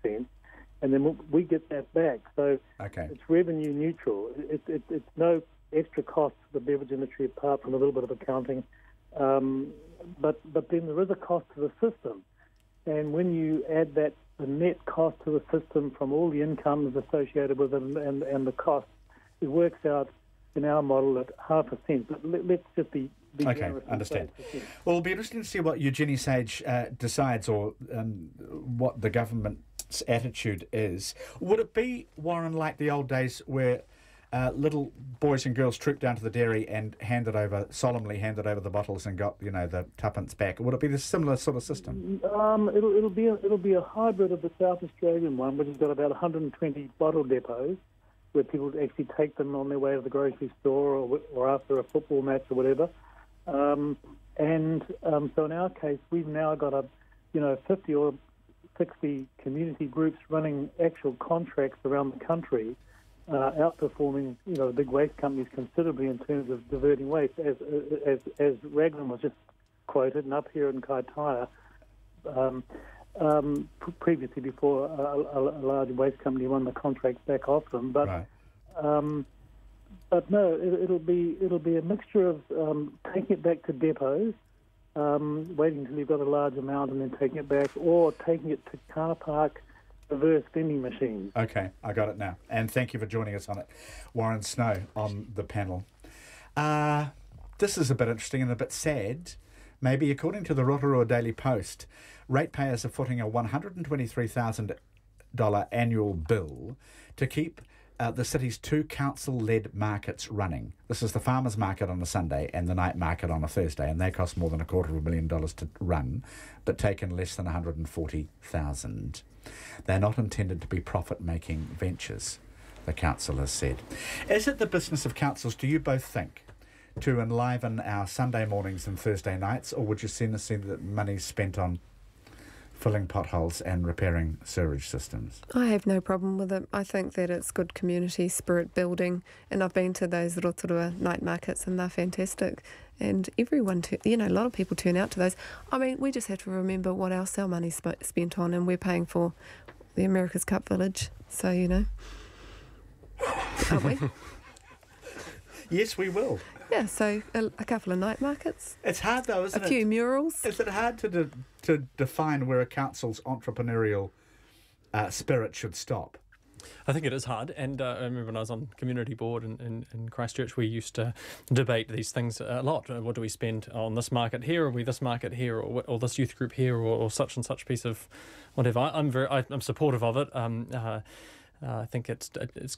and then we get that back. So it's revenue neutral. It's no extra cost to the beverage industry apart from a little bit of accounting. But then there is a cost to the system. And when you add that, the net cost to the system from all the incomes associated with it and the costs, it works out in our model at 0.5%. But let's just be generous. Understand. Well, it'll be interesting to see what Eugenie Sage decides, or what the government's attitude is. Would it be, Warren, like the old days where little boys and girls trooped down to the dairy and solemnly handed over the bottles and got, the tuppence back? Would it be the similar sort of system? It'll be a hybrid of the South Australian one, which has got about 120 bottle depots, where people actually take them on their way to the grocery store or after a football match or whatever. So in our case, we've now got 50 or 60 community groups running actual contracts around the country, outperforming the big waste companies considerably in terms of diverting waste, as Raglan was just quoted, and up here in Kaitaia, previously before a large waste company won the contract back off them. But no, it'll be a mixture of taking it back to depots, waiting until you've got a large amount and then taking it back, or taking it to car park reverse vending machines. Okay, I got it now. And thank you for joining us on it. Warren Snow on the panel. This is a bit interesting and a bit sad. Maybe, according to the Rotorua Daily Post, ratepayers are footing a $123,000 annual bill to keep the city's two council-led markets running. This is the farmers' market on a Sunday and the night market on a Thursday, and they cost more than $250,000 to run, but take in less than $140,000. They're not intended to be profit-making ventures, the council has said. Is it the business of councils, do you both think, to enliven our Sunday mornings and Thursday nights, or would you sooner see that money spent on filling potholes and repairing sewerage systems? I have no problem with it. I think that it's good community spirit building, and I've been to those Rotorua night markets and they're fantastic, and everyone, a lot of people turn out to those. I mean, we just have to remember what else our money's spent on, and we're paying for the America's Cup Village, so aren't we? Yes, we will. Yeah, so a couple of night markets. It's hard though, isn't it? A few murals. Is it hard to define where a council's entrepreneurial spirit should stop? I think it is hard, and I remember when I was on community board in Christchurch, we used to debate these things a lot. What do we spend on this market here, or we this market here, or this youth group here, or such and such piece of whatever. I'm supportive of it. I think it's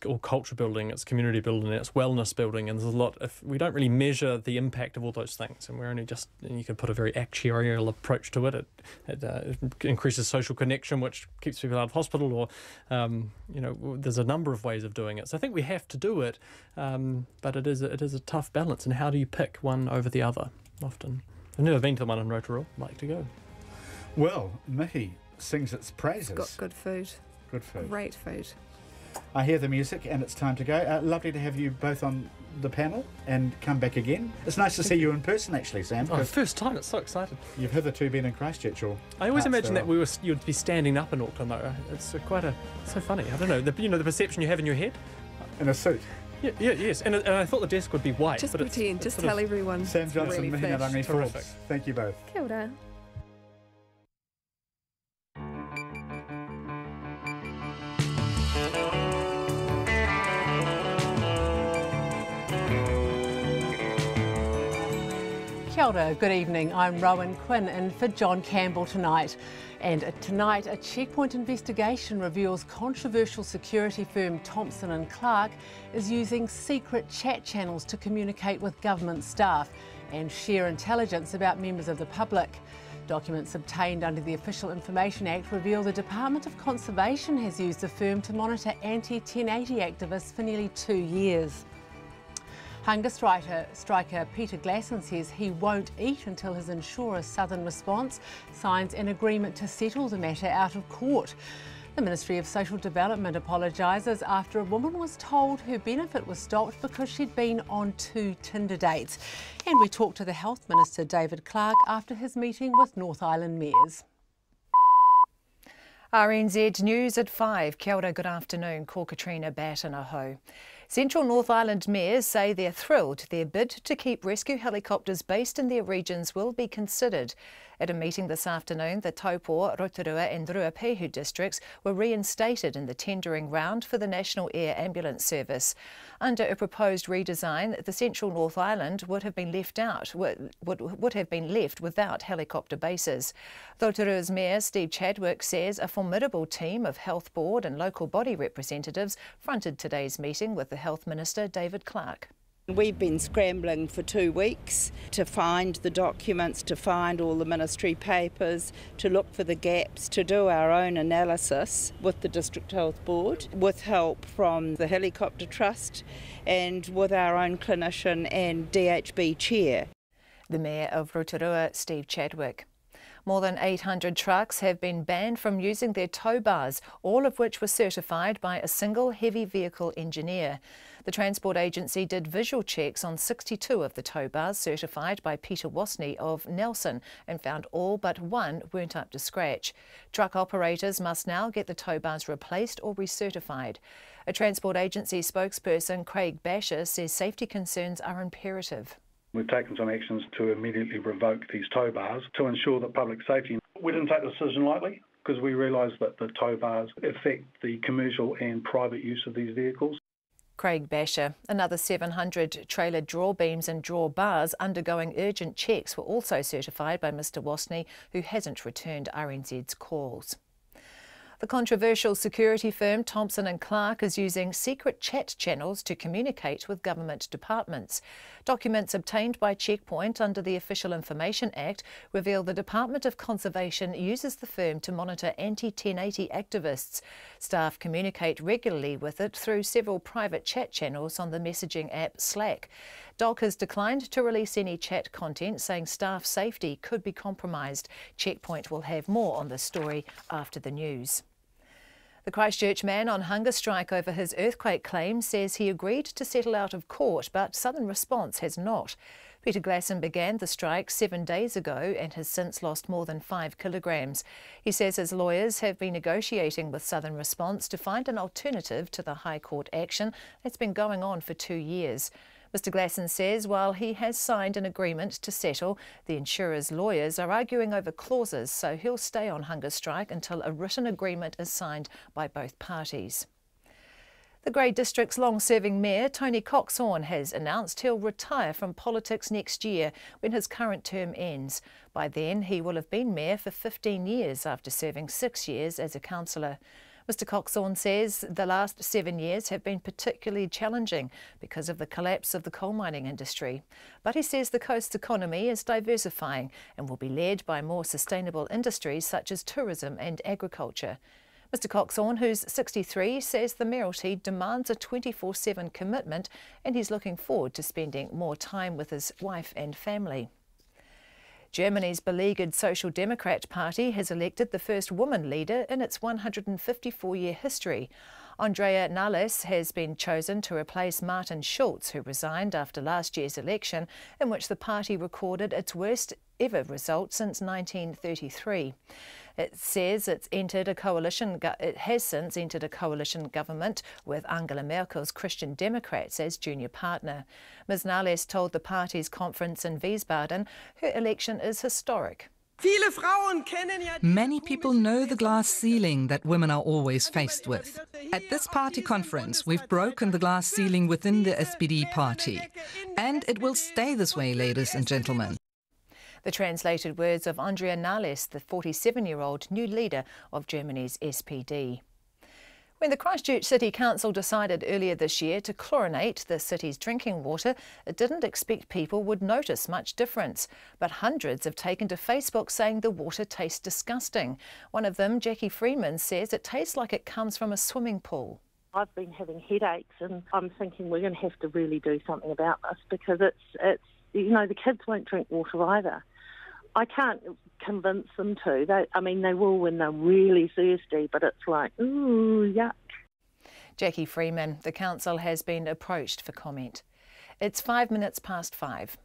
all culture building, it's community building, it's wellness building, and there's a lot. If we don't really measure the impact of all those things, and we're only you can put a very actuarial approach to it. It increases social connection, which keeps people out of hospital, or there's a number of ways of doing it. So I think we have to do it, but it is a tough balance. And how do you pick one over the other? Often, I've never been to the one in Rotorua. I'd like to go. Well, Mihi sings its praises. It's got good food. Good food. Great food. I hear the music and it's time to go. Lovely to have you both on the panel and come back again. It's nice to see you in person, actually, Sam. First time. It's so exciting. You've hitherto been in Christchurch, or I always imagined that you'd be standing up in Auckland, though. It's so funny. I don't know. The perception you have in your head. In a suit. Yeah, yes. And I thought the desk would be white. Just but pretend. Just tell everyone. Sam Johnson, really Mihi Narangi Forbes. Thank you both. Kia ora. Kia ora, good evening. I'm Rowan Quinn in for John Campbell tonight. And tonight, a Checkpoint investigation reveals controversial security firm Thompson & Clark is using secret chat channels to communicate with government staff and share intelligence about members of the public. Documents obtained under the Official Information Act reveal the Department of Conservation has used the firm to monitor anti-1080 activists for nearly 2 years. Hunger striker Peter Glasson says he won't eat until his insurer Southern Response signs an agreement to settle the matter out of court. The Ministry of Social Development apologises after a woman was told her benefit was stopped because she'd been on 2 Tinder dates. And we talked to the Health Minister David Clark after his meeting with North Island mayors. RNZ News at 5. Kia ora, good afternoon. Ko Katrina Bat and Aho. Central North Island mayors say they're thrilled their bid to keep rescue helicopters based in their regions will be considered. At a meeting this afternoon, the Taupo, Rotorua and Ruapehu districts were reinstated in the tendering round for the National Air Ambulance Service. Under a proposed redesign, the Central North Island would have been left without helicopter bases. Rotorua's Mayor Steve Chadwick says a formidable team of health board and local body representatives fronted today's meeting with the Health Minister David Clark. We've been scrambling for 2 weeks to find the documents, to find all the ministry papers, to look for the gaps, to do our own analysis with the District Health Board, with help from the Helicopter Trust and with our own clinician and DHB chair. The Mayor of Rotorua, Steve Chadwick. More than 800 trucks have been banned from using their tow bars, all of which were certified by a single heavy vehicle engineer. The Transport Agency did visual checks on 62 of the tow bars certified by Peter Wasney of Nelson and found all but one weren't up to scratch. Truck operators must now get the tow bars replaced or recertified. A Transport Agency spokesperson, Craig Basher, says safety concerns are imperative. We've taken some actions to immediately revoke these tow bars to ensure that public safety. We didn't take the decision lightly because we realised that the tow bars affect the commercial and private use of these vehicles. Craig Basher. Another 700 trailer draw beams and draw bars undergoing urgent checks were also certified by Mr Wasney, who hasn't returned RNZ's calls. The controversial security firm Thompson & Clark is using secret chat channels to communicate with government departments. Documents obtained by Checkpoint under the Official Information Act reveal the Department of Conservation uses the firm to monitor anti-1080 activists. Staff communicate regularly with it through several private chat channels on the messaging app Slack. DOC has declined to release any chat content, saying staff safety could be compromised. Checkpoint will have more on this story after the news. The Christchurch man on hunger strike over his earthquake claim says he agreed to settle out of court, but Southern Response has not. Peter Glasson began the strike 7 days ago and has since lost more than 5 kilograms. He says his lawyers have been negotiating with Southern Response to find an alternative to the High Court action that's been going on for 2 years. Mr Glasson says while he has signed an agreement to settle, the insurer's lawyers are arguing over clauses, so he'll stay on hunger strike until a written agreement is signed by both parties. The Grey District's long-serving Mayor, Tony Coxhorn, has announced he'll retire from politics next year when his current term ends. By then, he will have been Mayor for 15 years after serving 6 years as a councillor. Mr Coxhorn says the last 7 years have been particularly challenging because of the collapse of the coal mining industry. But he says the coast's economy is diversifying and will be led by more sustainable industries such as tourism and agriculture. Mr Coxhorn, who's 63, says the mayoralty demands a 24/7 commitment and he's looking forward to spending more time with his wife and family. Germany's beleaguered Social Democrat Party has elected the first woman leader in its 154-year history. Andrea Nahles has been chosen to replace Martin Schulz, who resigned after last year's election, in which the party recorded its worst ever result since 1933. It says it has since entered a coalition government with Angela Merkel's Christian Democrats as junior partner. Ms Nahles told the party's conference in Wiesbaden her election is historic. Many people know the glass ceiling that women are always faced with. At this party conference, we've broken the glass ceiling within the SPD party. And it will stay this way, ladies and gentlemen. The translated words of Andrea Nahles, the 47-year-old new leader of Germany's SPD. When the Christchurch City Council decided earlier this year to chlorinate the city's drinking water, it didn't expect people would notice much difference. But hundreds have taken to Facebook saying the water tastes disgusting. One of them, Jackie Freeman, says it tastes like it comes from a swimming pool. I've been having headaches and I'm thinking we're going to have to really do something about this because it's the kids won't drink water either. I can't convince them to. They will when they're really thirsty, but it's like, ooh, yuck. Jackie Freeman, the council has been approached for comment. It's 5 minutes past 5.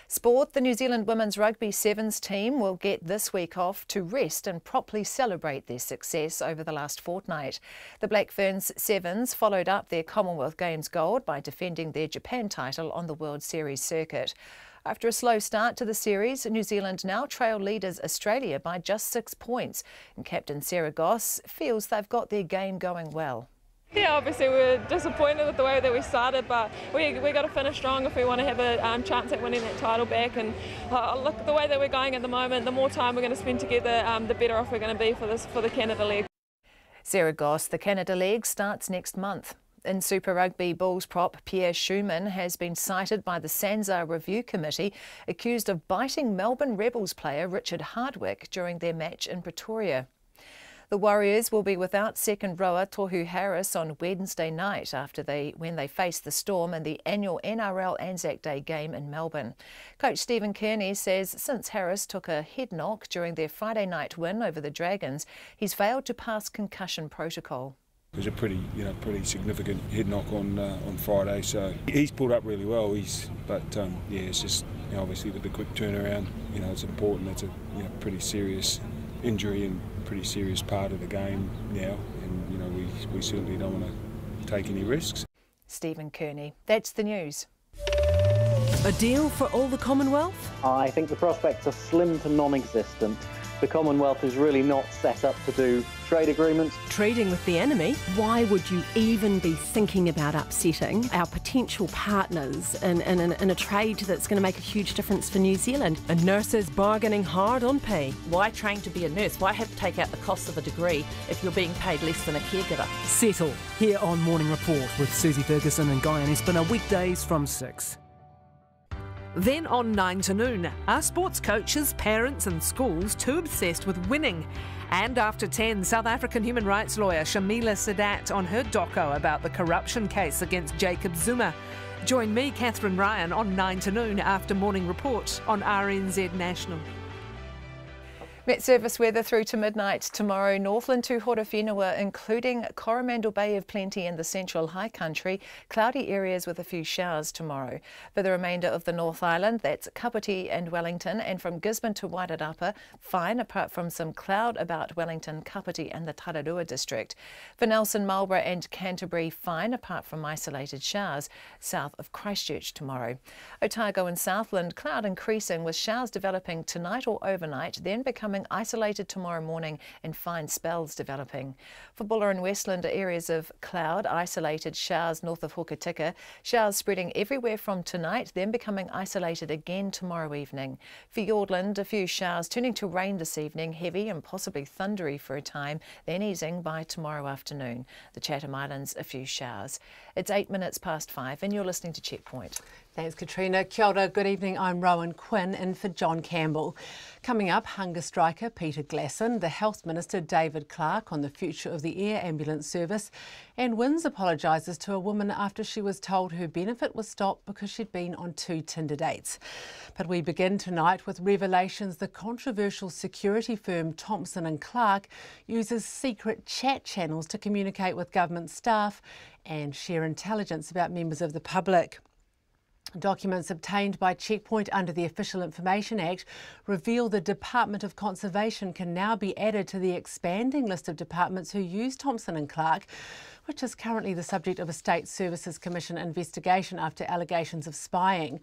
Sport, the New Zealand Women's Rugby Sevens team will get this week off to rest and properly celebrate their success over the last fortnight. The Black Ferns Sevens followed up their Commonwealth Games gold by defending their Japan title on the World Series circuit. After a slow start to the series, New Zealand now trail leaders Australia by just 6 points, and captain Sarah Goss feels they've got their game going well. Yeah, obviously we're disappointed with the way that we started, but we got to finish strong if we want to have a chance at winning that title back. And look, the way that we're going at the moment, the more time we're going to spend together, the better off we're going to be for the Canada leg. Sarah Goss, the Canada leg starts next month. In Super Rugby, Bulls prop Pierre Schumann has been cited by the Sanzar Review Committee, accused of biting Melbourne Rebels player Richard Hardwick during their match in Pretoria. The Warriors will be without second rower Tohu Harris on Wednesday night when they face the Storm in the annual NRL Anzac Day game in Melbourne. Coach Stephen Kearney says since Harris took a head knock during their Friday night win over the Dragons, he's failed to pass concussion protocol. It was a pretty significant head knock on Friday, so he's pulled up really well. But it's just obviously with the quick turnaround, it's important. It's a pretty serious injury and pretty serious part of the game now, and we certainly don't want to take any risks. Stephen Kearney, that's the news. A deal for all the Commonwealth? I think the prospects are slim to non-existent. The Commonwealth is really not set up to do trade agreements. Trading with the enemy? Why would you even be thinking about upsetting our potential partners in a trade that's going to make a huge difference for New Zealand? And nurses bargaining hard on pay. Why train to be a nurse? Why have to take out the cost of a degree if you're being paid less than a caregiver? Settle here on Morning Report with Susie Ferguson and Guy Espiner, weekdays from 6. Then on 9 to noon, are sports coaches, parents and schools too obsessed with winning? And after 10, South African human rights lawyer Shamila Sadat on her doco about the corruption case against Jacob Zuma. Join me, Catherine Ryan, on 9 to noon after Morning Report on RNZ National. Met Service weather through to midnight tomorrow. Northland to Horowhenua, including Coromandel Bay of Plenty in the central high country. Cloudy areas with a few showers tomorrow. For the remainder of the North Island, that's Kapiti and Wellington, and from Gisborne to Wairarapa, fine apart from some cloud about Wellington, Kapiti and the Tararua district. For Nelson, Marlborough and Canterbury, fine apart from isolated showers south of Christchurch tomorrow. Otago and Southland, cloud increasing with showers developing tonight or overnight, then becoming isolated tomorrow morning and fine spells developing. For Buller and Westland, areas of cloud, isolated showers north of Hokitika, showers spreading everywhere from tonight, then becoming isolated again tomorrow evening. For Fiordland, a few showers turning to rain this evening, heavy and possibly thundery for a time, then easing by tomorrow afternoon. The Chatham Islands, a few showers. It's 8 minutes past 5 and you're listening to Checkpoint. Thanks, Katrina. Kia ora, good evening. I'm Rowan Quinn in for John Campbell. Coming up, hunger striker Peter Glasson, the Health Minister David Clark on the future of the air ambulance service, and Wins apologises to a woman after she was told her benefit was stopped because she'd been on 2 Tinder dates. But we begin tonight with revelations the controversial security firm Thompson & Clark uses secret chat channels to communicate with government staff and share intelligence about members of the public. Documents obtained by Checkpoint under the Official Information Act reveal the Department of Conservation can now be added to the expanding list of departments who use Thompson & Clark, which is currently the subject of a State Services Commission investigation after allegations of spying.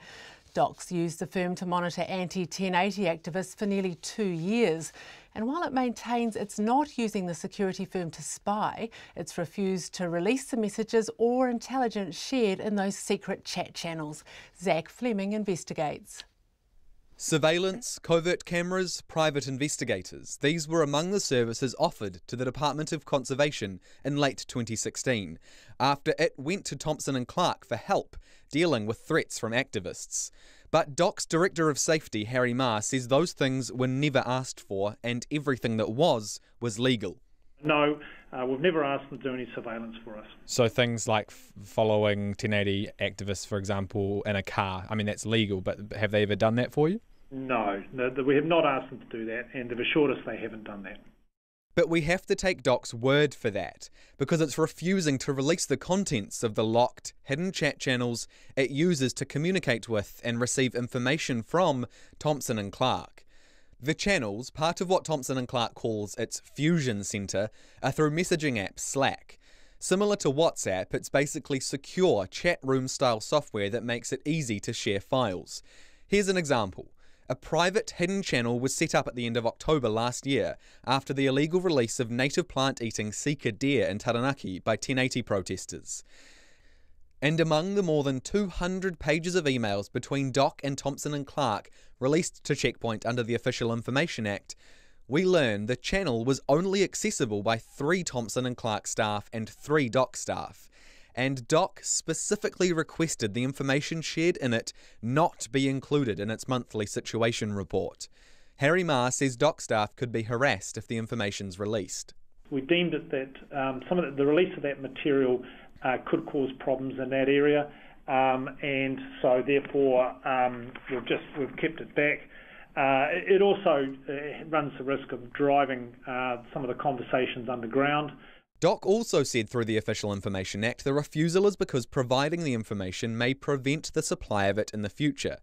Docs used the firm to monitor anti-1080 activists for nearly 2 years. And while it maintains it's not using the security firm to spy, it's refused to release the messages or intelligence shared in those secret chat channels. Zach Fleming investigates. Surveillance, covert cameras, private investigators. These were among the services offered to the Department of Conservation in late 2016, after it went to Thompson & Clark for help dealing with threats from activists. But DOC's Director of Safety, Harry Marr, says those things were never asked for and everything that was legal. No, we've never asked them to do any surveillance for us. So things like following 1080 activists, for example, in a car, I mean, that's legal, but have they ever done that for you? No, we have not asked them to do that, and they've assured us they haven't done that. But we have to take Doc's word for that, because it's refusing to release the contents of the locked, hidden chat channels it uses to communicate with and receive information from Thompson and Clark. The channels, part of what Thompson and Clark calls its fusion centre, are through messaging app Slack. Similar to WhatsApp, it's basically secure chat room style software that makes it easy to share files. Here's an example. A private hidden channel was set up at the end of October last year after the illegal release of native plant-eating sika deer in Taranaki by 1080 protesters. And among the more than 200 pages of emails between Doc and Thompson and Clark released to Checkpoint under the Official Information Act, we learn the channel was only accessible by 3 Thompson and Clark staff and 3 Doc staff. And Doc specifically requested the information shared in it not be included in its monthly situation report. Harry Marr says Doc staff could be harassed if the information's released. We deemed it that some of the release of that material could cause problems in that area, and so therefore we've kept it back. It also runs the risk of driving some of the conversations underground. Doc also said through the Official Information Act the refusal is because providing the information may prevent the supply of it in the future.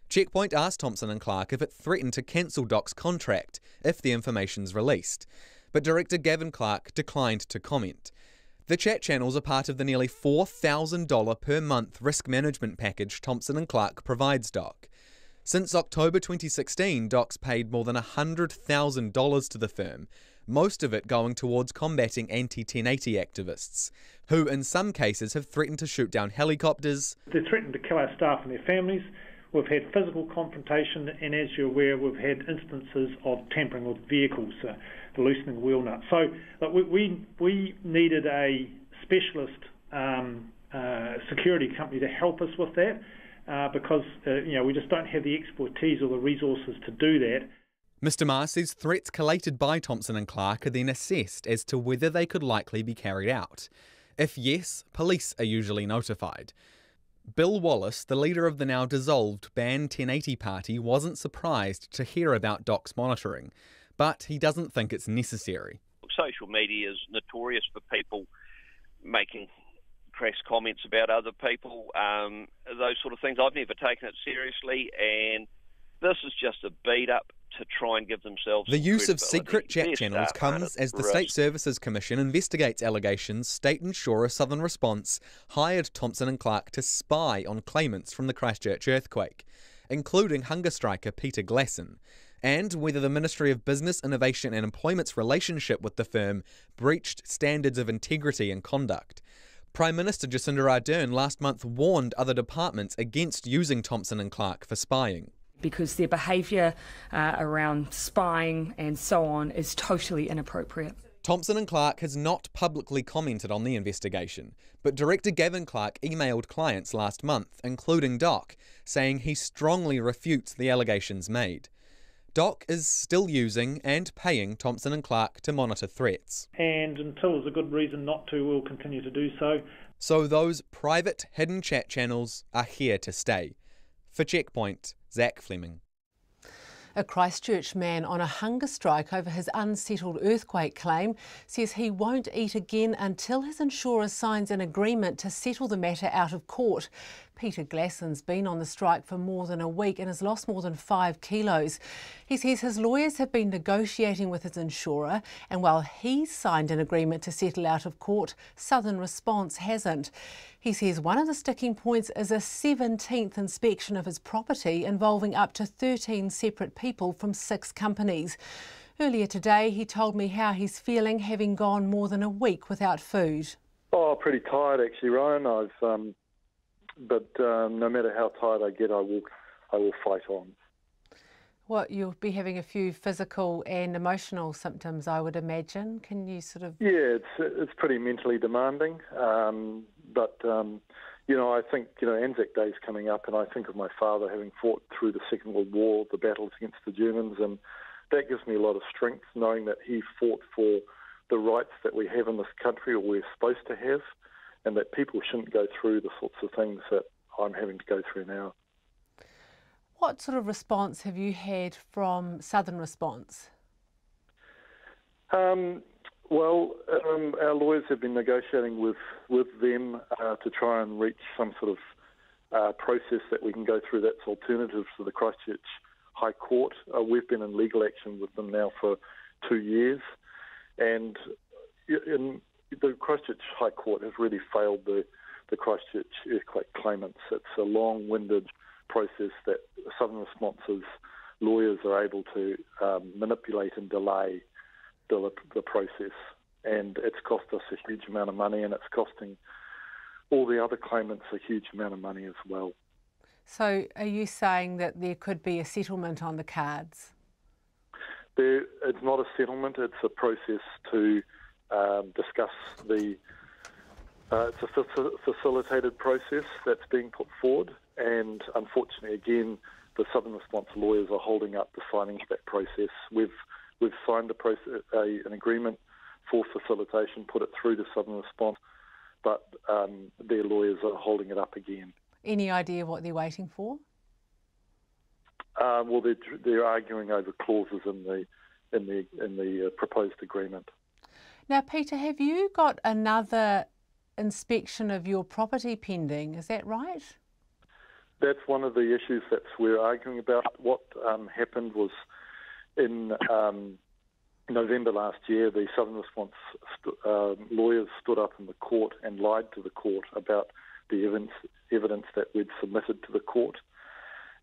Checkpoint asked Thompson and Clark if it threatened to cancel Doc's contract if the information's released, but Director Gavin Clark declined to comment. The chat channels are part of the nearly $4,000 per month risk management package Thompson and Clark provides Doc. Since October 2016, Doc's paid more than $100,000 to the firm, most of it going towards combating anti-1080 activists, who in some cases have threatened to shoot down helicopters. They're threatened to kill our staff and their families. We've had physical confrontation, and as you're aware, we've had instances of tampering with vehicles, the loosening wheel nuts. So we needed a specialist security company to help us with that because we just don't have the expertise or the resources to do that. Mr. Marr says threats collated by Thompson and Clark are then assessed as to whether they could likely be carried out. If yes, police are usually notified. Bill Wallace, the leader of the now dissolved Ban 1080 party, wasn't surprised to hear about Doc's monitoring, but he doesn't think it's necessary. Social media is notorious for people making crass comments about other people, those sort of things. I've never taken it seriously, and this is just a beat up to try and give themselves the use of credibility. secret chat channels comes as the State Services Commission investigates allegations State Insurer Southern Response hired Thompson and Clark to spy on claimants from the Christchurch earthquake, including hunger striker Peter Glasson, and whether the Ministry of Business, Innovation and Employment's relationship with the firm breached standards of integrity and conduct. Prime Minister Jacinda Ardern last month warned other departments against using Thompson and Clark for spying. Because their behaviour around spying and so on is totally inappropriate. Thompson and Clark has not publicly commented on the investigation, but Director Gavin Clark emailed clients last month, including Doc, saying he strongly refutes the allegations made. Doc is still using and paying Thompson and Clark to monitor threats. And until there's a good reason not to, we'll continue to do so. So those private hidden chat channels are here to stay. For Checkpoint, Zach Fleming. A Christchurch man on a hunger strike over his unsettled earthquake claim says he won't eat again until his insurer signs an agreement to settle the matter out of court. Peter Glasson's been on the strike for more than a week and has lost more than 5 kilos. He says his lawyers have been negotiating with his insurer, and while he's signed an agreement to settle out of court, Southern Response hasn't. He says one of the sticking points is a 17th inspection of his property involving up to 13 separate people from 6 companies. Earlier today, he told me how he's feeling having gone more than a week without food. Oh, pretty tired actually, Ryan. But no matter how tired I get, I will fight on. What, you'll be having a few physical and emotional symptoms, I would imagine. Can you sort of... Yeah, it's pretty mentally demanding. But I think, Anzac Day's coming up, and I think of my father having fought through the Second World War, the battles against the Germans, and that gives me a lot of strength, knowing that he fought for the rights that we have in this country, or we're supposed to have, and that people shouldn't go through the sorts of things that I'm having to go through now. What sort of response have you had from Southern Response? Our lawyers have been negotiating with them to try and reach some sort of process that we can go through that's alternative to the Christchurch High Court. We've been in legal action with them now for 2 years, and the Christchurch High Court has really failed the Christchurch earthquake claimants. It's a long-winded process that Southern Response's lawyers are able to manipulate and delay the process, and it's cost us a huge amount of money, and it's costing all the other claimants a huge amount of money as well. So are you saying that there could be a settlement on the cards? It's not a settlement, it's a process to discuss it's a facilitated process that's being put forward, and unfortunately again the Southern Response lawyers are holding up the signing of that process. We've signed an agreement for facilitation, put it through to Southern Response, but their lawyers are holding it up again. Any idea what they're waiting for? Well, they're arguing over clauses in the proposed agreement. Now, Peter, have you got another inspection of your property pending? Is that right? That's one of the issues that we're arguing about. What happened was in November last year, the Southern Response lawyers stood up in the court and lied to the court about the evidence that we'd submitted to the court.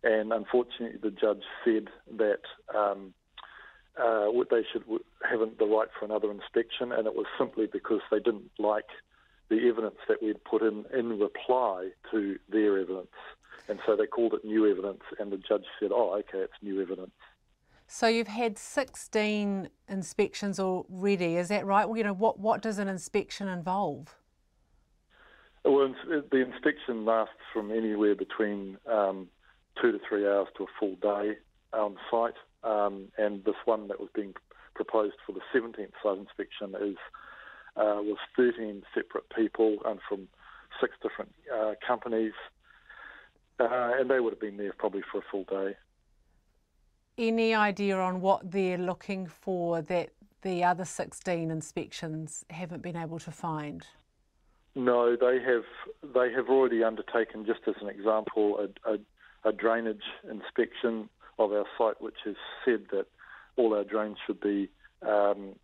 And unfortunately, the judge said that they should have the right for another inspection, and it was simply because they didn't like the evidence that we'd put in reply to their evidence. And so they called it new evidence, and the judge said, oh, okay, it's new evidence. So you've had 16 inspections already, is that right? Well, you know, what does an inspection involve? Well, the inspection lasts from anywhere between 2 to 3 hours to a full day on site, and this one that was being proposed for the 17th site inspection was 13 separate people and from 6 different companies, and they would have been there probably for a full day. Any idea on what they're looking for that the other 16 inspections haven't been able to find? No, they have already undertaken, just as an example, a drainage inspection of our site, which has said that all our drains should be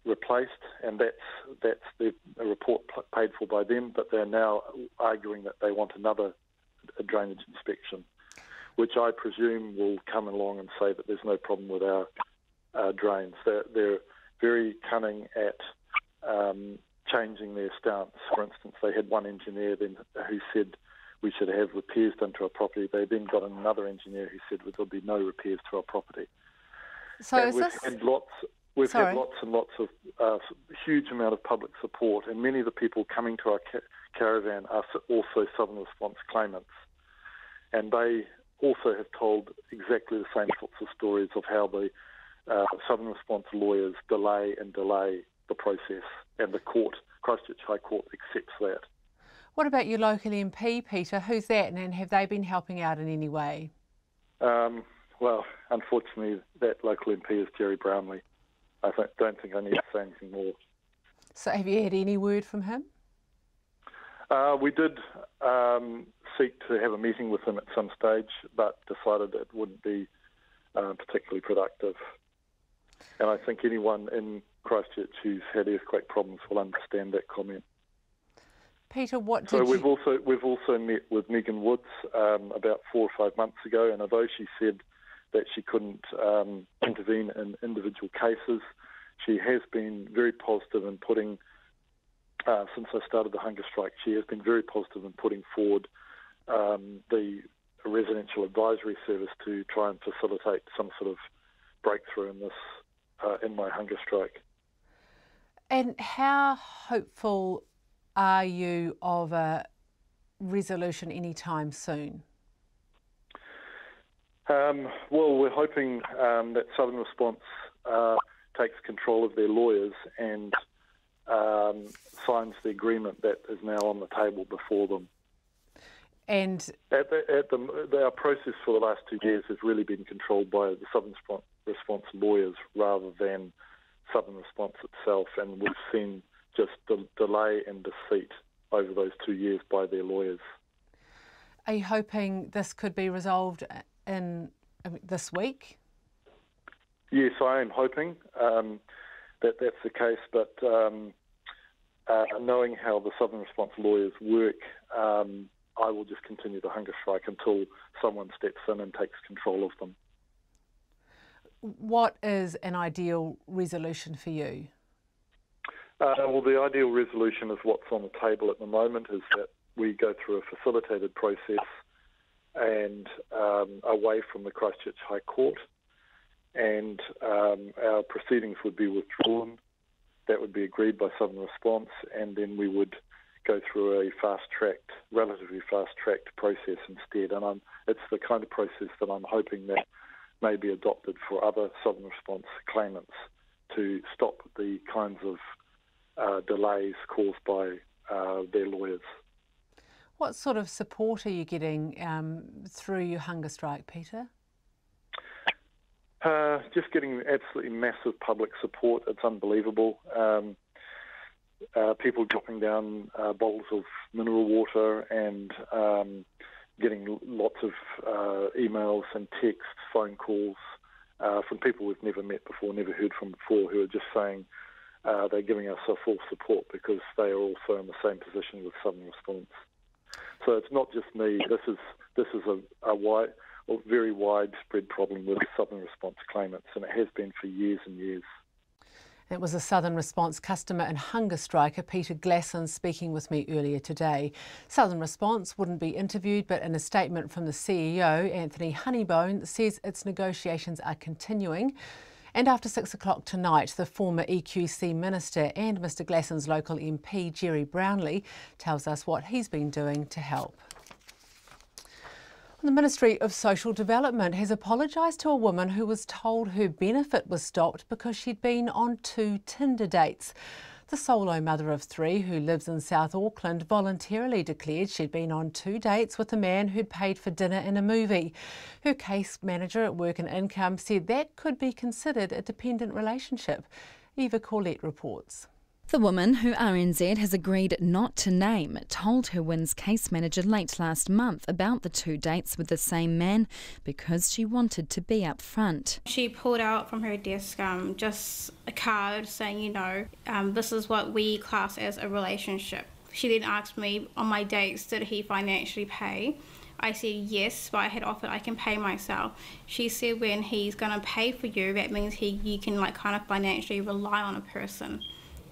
replaced, and that's a report paid for by them, but they're now arguing that they want another drainage inspection, which I presume will come along and say that there's no problem with our drains. They're very cunning at changing their stance. For instance, they had one engineer then who said we should have repairs done to our property. They then got another engineer who said there'll be no repairs to our property. So and we've had lots and lots of huge amount of public support, and many of the people coming to our caravan are also Southern Response claimants, and they also have told exactly the same sorts of stories of how the Southern Response lawyers delay the process, and the court, Christchurch High Court, accepts that. What about your local MP, Peter? Who's that, and have they been helping out in any way? Well, unfortunately, that local MP is Jerry Brownlee. I don't think I need to say anything more. So have you had any word from him? We did seek to have a meeting with him at some stage, but decided it wouldn't be particularly productive. And I think anyone in Christchurch who's had earthquake problems will understand that comment. Peter, we've also met with Megan Woods about 4 or 5 months ago, and although she said that she couldn't intervene in individual cases, she has been very positive in putting, since I started the hunger strike, she has been very positive in putting forward the residential advisory service to try and facilitate some sort of breakthrough in this, in my hunger strike. And how hopeful are you of a resolution anytime soon? Well, we're hoping that Southern Response takes control of their lawyers and signs the agreement that is now on the table before them. And our process for the last 2 years has really been controlled by the Southern Response lawyers rather than Southern Response itself, and we've seen just delay and deceit over those 2 years by their lawyers. Are you hoping this could be resolved in this week? Yes, I am hoping that that's the case, but knowing how the Southern Response lawyers work, I will just continue the hunger strike until someone steps in and takes control of them. What is an ideal resolution for you? Well, the ideal resolution is what's on the table at the moment, is that we go through a facilitated process and away from the Christchurch High Court, and our proceedings would be withdrawn. That would be agreed by Southern Response, and then we would go through a relatively fast-tracked process instead. And it's the kind of process that I'm hoping that may be adopted for other Southern Response claimants to stop the kinds of delays caused by their lawyers. What sort of support are you getting through your hunger strike, Peter? Just getting absolutely massive public support. It's unbelievable. People dropping down bottles of mineral water and getting lots of emails and texts, phone calls from people we've never met before, never heard from before, who are just saying they're giving us a full support because they are also in the same position with Southern Response. So it's not just me. This is a very widespread problem with Southern Response claimants, and it has been for years and years. It was a Southern Response customer and hunger striker, Peter Glasson, speaking with me earlier today. Southern Response wouldn't be interviewed, but in a statement from the CEO, Anthony Honeybone, says its negotiations are continuing. And after 6 o'clock tonight, the former EQC Minister and Mr Glasson's local MP, Jerry Brownlee, tells us what he's been doing to help. The Ministry of Social Development has apologised to a woman who was told her benefit was stopped because she'd been on 2 Tinder dates. The solo mother of 3 who lives in South Auckland voluntarily declared she'd been on 2 dates with a man who'd paid for dinner and a movie. Her case manager at Work and Income said that could be considered a dependent relationship. Eva Corlett reports. The woman, who RNZ has agreed not to name, told her WIN's case manager late last month about the 2 dates with the same man because she wanted to be upfront. She pulled out from her desk just a card saying, this is what we class as a relationship. She then asked me on my dates, did he financially pay? I said yes, but I had offered I can pay myself. She said when he's going to pay for you, that means you can kind of financially rely on a person.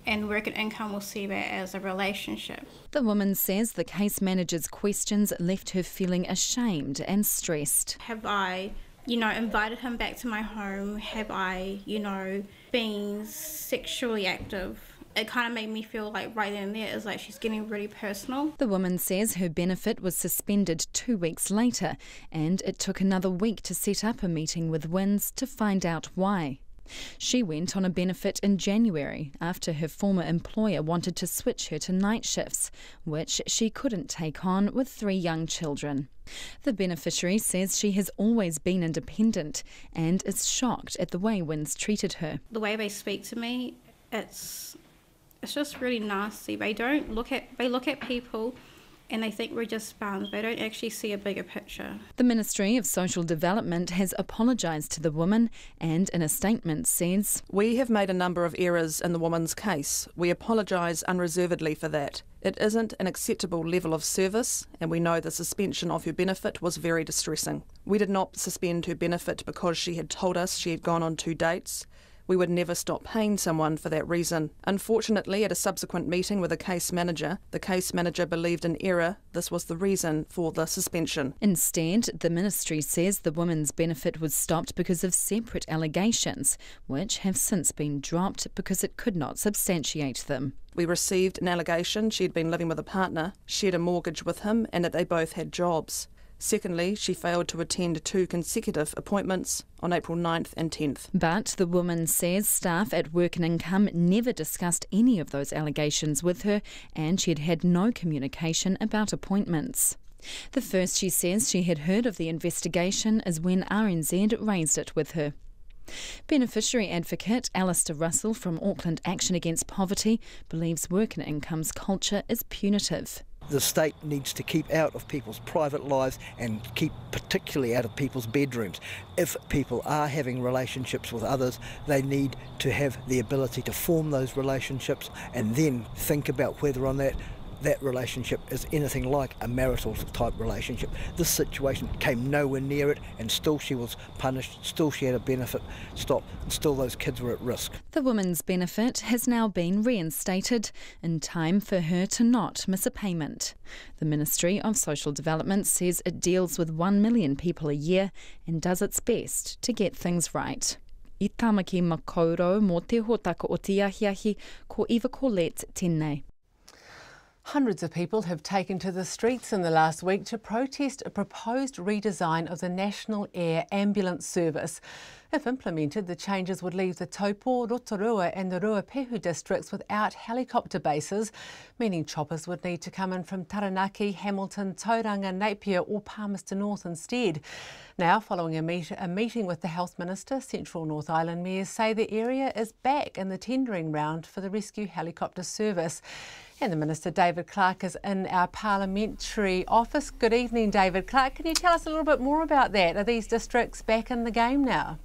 And Work and Income will see that as a relationship. The woman says the case manager's questions left her feeling ashamed and stressed. Have I, invited him back to my home? Have I, been sexually active? It kind of made me feel like right then and there is like she's getting really personal. The woman says her benefit was suspended 2 weeks later, and it took another week to set up a meeting with WINS to find out why. She went on a benefit in January after her former employer wanted to switch her to night shifts, which she couldn't take on with 3 young children. The beneficiary says she has always been independent and is shocked at the way WINS treated her. The way they speak to me, it's just really nasty. They look at people and they think we're just spams. They don't actually see a bigger picture. The Ministry of Social Development has apologised to the woman and in a statement says, "We have made a number of errors in the woman's case. We apologise unreservedly for that. It isn't an acceptable level of service, and we know the suspension of her benefit was very distressing. We did not suspend her benefit because she had told us she had gone on 2 dates. We would never stop paying someone for that reason. Unfortunately, at a subsequent meeting with the case manager believed in error this was the reason for the suspension." Instead, the ministry says the woman's benefit was stopped because of separate allegations, which have since been dropped because it could not substantiate them. We received an allegation she had been living with a partner, shared a mortgage with him, and that they both had jobs. Secondly, she failed to attend 2 consecutive appointments on April 9th and 10th. But the woman says staff at Work and Income never discussed any of those allegations with her, and she had had no communication about appointments. The first she says she had heard of the investigation is when RNZ raised it with her. Beneficiary advocate Alistair Russell from Auckland Action Against Poverty believes Work and Income's culture is punitive. The state needs to keep out of people's private lives and keep particularly out of people's bedrooms. If people are having relationships with others, they need to have the ability to form those relationships and then think about whether or not that relationship is anything like a marital type relationship. This situation came nowhere near it, and still she was punished, still she had a benefit stop, and still those kids were at risk. The woman's benefit has now been reinstated in time for her to not miss a payment. The Ministry of Social Development says it deals with 1 million people a year and does its best to get things right. I tamaki makaurau mō te hōtaka o te ahiahi ko Eva Colette tēnei. Hundreds of people have taken to the streets in the last week to protest a proposed redesign of the National Air Ambulance Service. If implemented, the changes would leave the Taupo, Rotorua and the Ruapehu districts without helicopter bases, meaning choppers would need to come in from Taranaki, Hamilton, Tauranga, Napier or Palmerston North instead. Now, following a meeting with the Health Minister, Central North Island mayors say the area is back in the tendering round for the rescue helicopter service. And the Minister, David Clark, is in our parliamentary office. Good evening, David Clark. Can you tell us a little bit more about that? Are these districts back in the game now?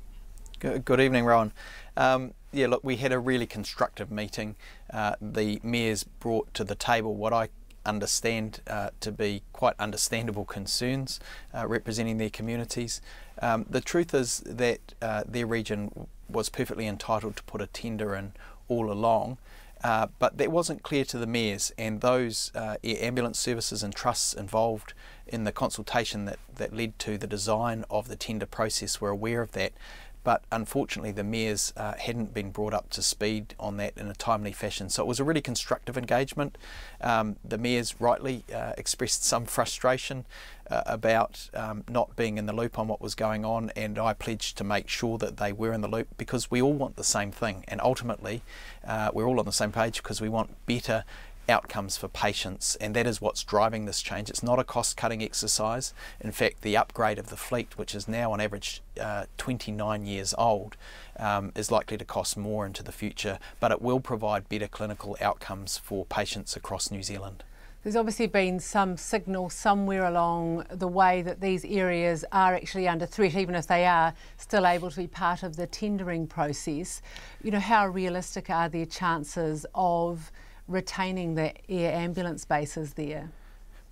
Good evening, Rowan. Yeah, look, we had a really constructive meeting. The mayors brought to the table what I understand to be quite understandable concerns representing their communities. The truth is that their region was perfectly entitled to put a tender in all along. But that wasn't clear to the mayors, and those air ambulance services and trusts involved in the consultation that led to the design of the tender process were aware of that. But unfortunately the mayors hadn't been brought up to speed on that in a timely fashion. So it was a really constructive engagement. The mayors rightly expressed some frustration about not being in the loop on what was going on, and I pledged to make sure that they were in the loop because we all want the same thing, and ultimately we're all on the same page because we want better outcomes for patients, and that is what's driving this change. It's not a cost-cutting exercise. In fact, the upgrade of the fleet, which is now on average 29 years old, is likely to cost more into the future, but it will provide better clinical outcomes for patients across New Zealand. There's obviously been some signal somewhere along the way that these areas are actually under threat, even if they are still able to be part of the tendering process. You know, how realistic are their chances of retaining the air ambulance bases there?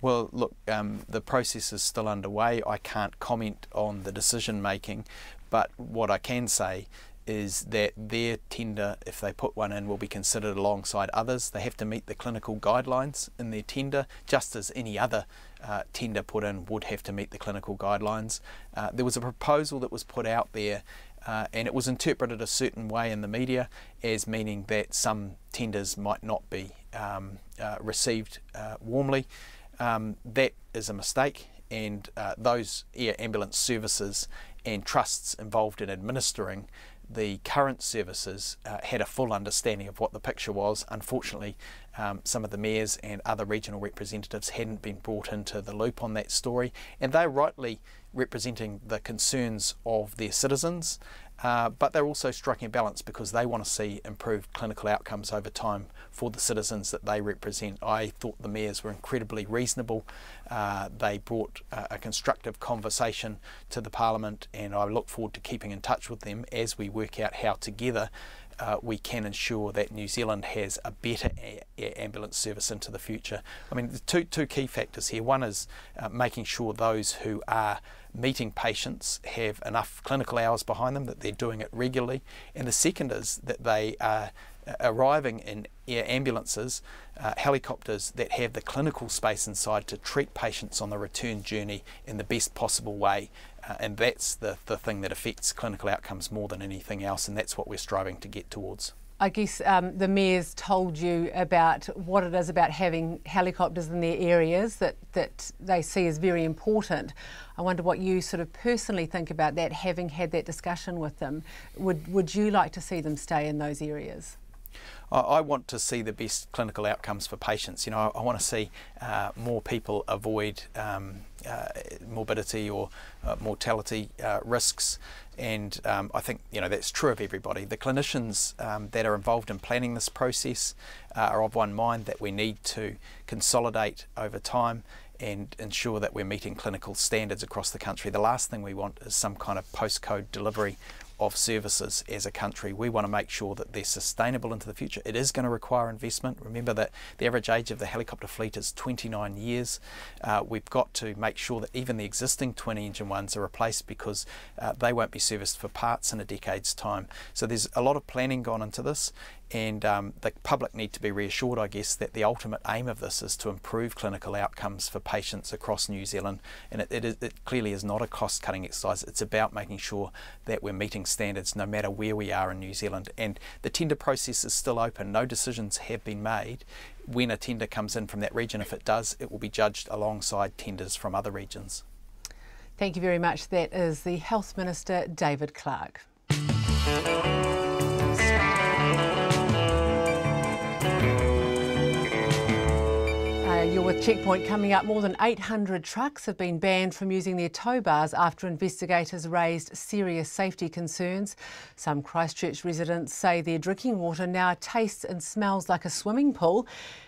Well, look, the process is still underway. I can't comment on the decision making, but what I can say is that their tender, if they put one in, will be considered alongside others. They have to meet the clinical guidelines in their tender, just as any other tender put in would have to meet the clinical guidelines. There was a proposal that was put out there and it was interpreted a certain way in the media as meaning that some tenders might not be received warmly. That is a mistake, and those air ambulance services and trusts involved in administering the current services had a full understanding of what the picture was. Unfortunately, some of the mayors and other regional representatives hadn't been brought into the loop on that story, and they're rightly representing the concerns of their citizens, but they're also striking a balance because they want to see improved clinical outcomes over time for the citizens that they represent. I thought the mayors were incredibly reasonable. They brought a constructive conversation to the Parliament, and I look forward to keeping in touch with them as we work out how together we can ensure that New Zealand has a better air ambulance service into the future. I mean, the two key factors here. One is making sure those who are meeting patients have enough clinical hours behind them, that they're doing it regularly, and the second is that they are arriving in air ambulances, helicopters that have the clinical space inside to treat patients on the return journey in the best possible way. And that's the thing that affects clinical outcomes more than anything else, and that's what we're striving to get towards. I guess the mayors told you about what it is about having helicopters in their areas that they see as very important. I wonder what you sort of personally think about that, having had that discussion with them. Would you like to see them stay in those areas? I want to see the best clinical outcomes for patients. You know, I want to see more people avoid morbidity or mortality risks, and I think, you know, that's true of everybody. The clinicians that are involved in planning this process are of one mind that we need to consolidate over time and ensure that we're meeting clinical standards across the country. The last thing we want is some kind of postcode delivery of services as a country. We want to make sure that they're sustainable into the future. It is going to require investment. Remember that the average age of the helicopter fleet is 29 years. We've got to make sure that even the existing twin engine ones are replaced, because they won't be serviced for parts in a decade's time. So there's a lot of planning gone into this, and the public need to be reassured, I guess, that the ultimate aim of this is to improve clinical outcomes for patients across New Zealand, and it clearly is not a cost-cutting exercise. It's about making sure that we're meeting standards no matter where we are in New Zealand. And the tender process is still open. No decisions have been made when a tender comes in from that region. If it does, it will be judged alongside tenders from other regions. Thank you very much. That is the Health Minister, David Clark. You're with Checkpoint coming up. More than 800 trucks have been banned from using their tow bars after investigators raised serious safety concerns. Some Christchurch residents say their drinking water now tastes and smells like a swimming pool.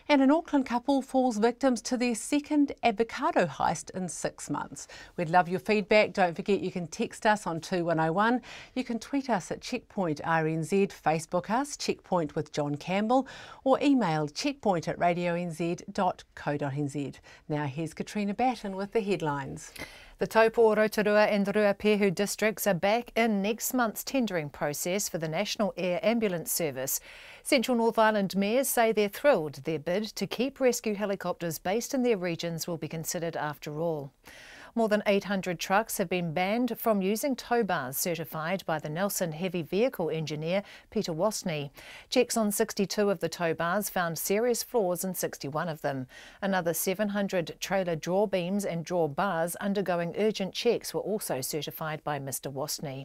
And an Auckland couple falls victims to their second avocado heist in 6 months. We'd love your feedback. Don't forget you can text us on 2101. You can tweet us at Checkpoint RNZ, Facebook us, Checkpoint with John Campbell, or email checkpoint@radionz.co.nz. Now here's Katrina Batten with the headlines. The Taupo, Rotorua and Ruapehu districts are back in next month's tendering process for the National Air Ambulance Service. Central North Island mayors say they're thrilled their bid to keep rescue helicopters based in their regions will be considered after all. More than 800 trucks have been banned from using tow bars certified by the Nelson Heavy Vehicle engineer Peter Wasney. Checks on 62 of the tow bars found serious flaws in 61 of them. Another 700 trailer draw beams and draw bars undergoing urgent checks were also certified by Mr Wasney.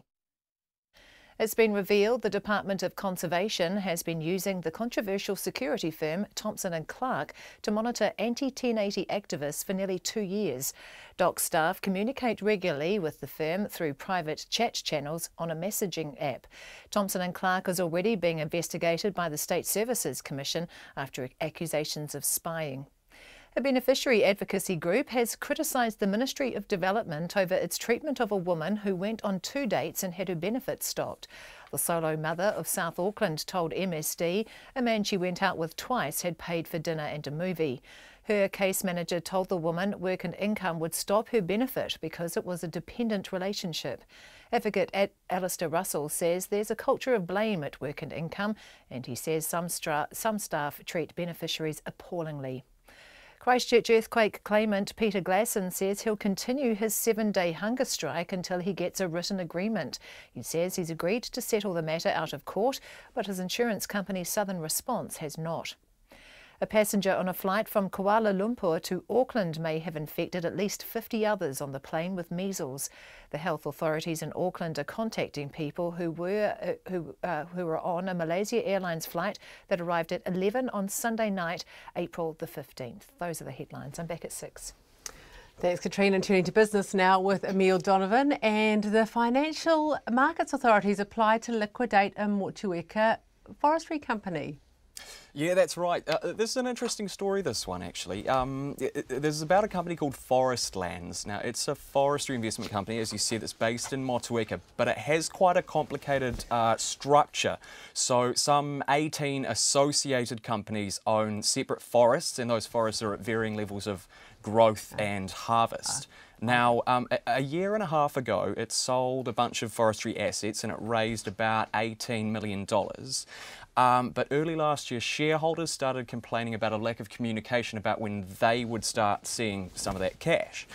It's been revealed the Department of Conservation has been using the controversial security firm Thompson & Clark to monitor anti-1080 activists for nearly 2 years. DOC staff communicate regularly with the firm through private chat channels on a messaging app. Thompson & Clark is already being investigated by the State Services Commission after accusations of spying. A beneficiary advocacy group has criticised the Ministry of Development over its treatment of a woman who went on 2 dates and had her benefits stopped. The solo mother of South Auckland told MSD a man she went out with twice had paid for dinner and a movie. Her case manager told the woman work and income would stop her benefit because it was a dependent relationship. Advocate Alistair Russell says there's a culture of blame at work and income, and he says some staff treat beneficiaries appallingly. Christchurch earthquake claimant Peter Glasson says he'll continue his 7-day hunger strike until he gets a written agreement. He says he's agreed to settle the matter out of court, but his insurance company Southern Response has not. A passenger on a flight from Kuala Lumpur to Auckland may have infected at least 50 others on the plane with measles. The health authorities in Auckland are contacting people who were on a Malaysia Airlines flight that arrived at 11 on Sunday night, April the 15th. Those are the headlines. I'm back at 6. Thanks, Katrina. Turning to business now with Emile Donovan. And the Financial Markets Authorities applied to liquidate a Motueka forestry company. Yeah, that's right. This is an interesting story, this one, actually. There's about a company called Forestlands. Now, it's a forestry investment company, as you said, that's based in Motueka, but it has quite a complicated structure. So some 18 associated companies own separate forests, and those forests are at varying levels of growth and harvest. Now, a year and a half ago, it sold a bunch of forestry assets and it raised about $18 million. But early last year, shareholders started complaining about a lack of communication about when they would start seeing some of that cash.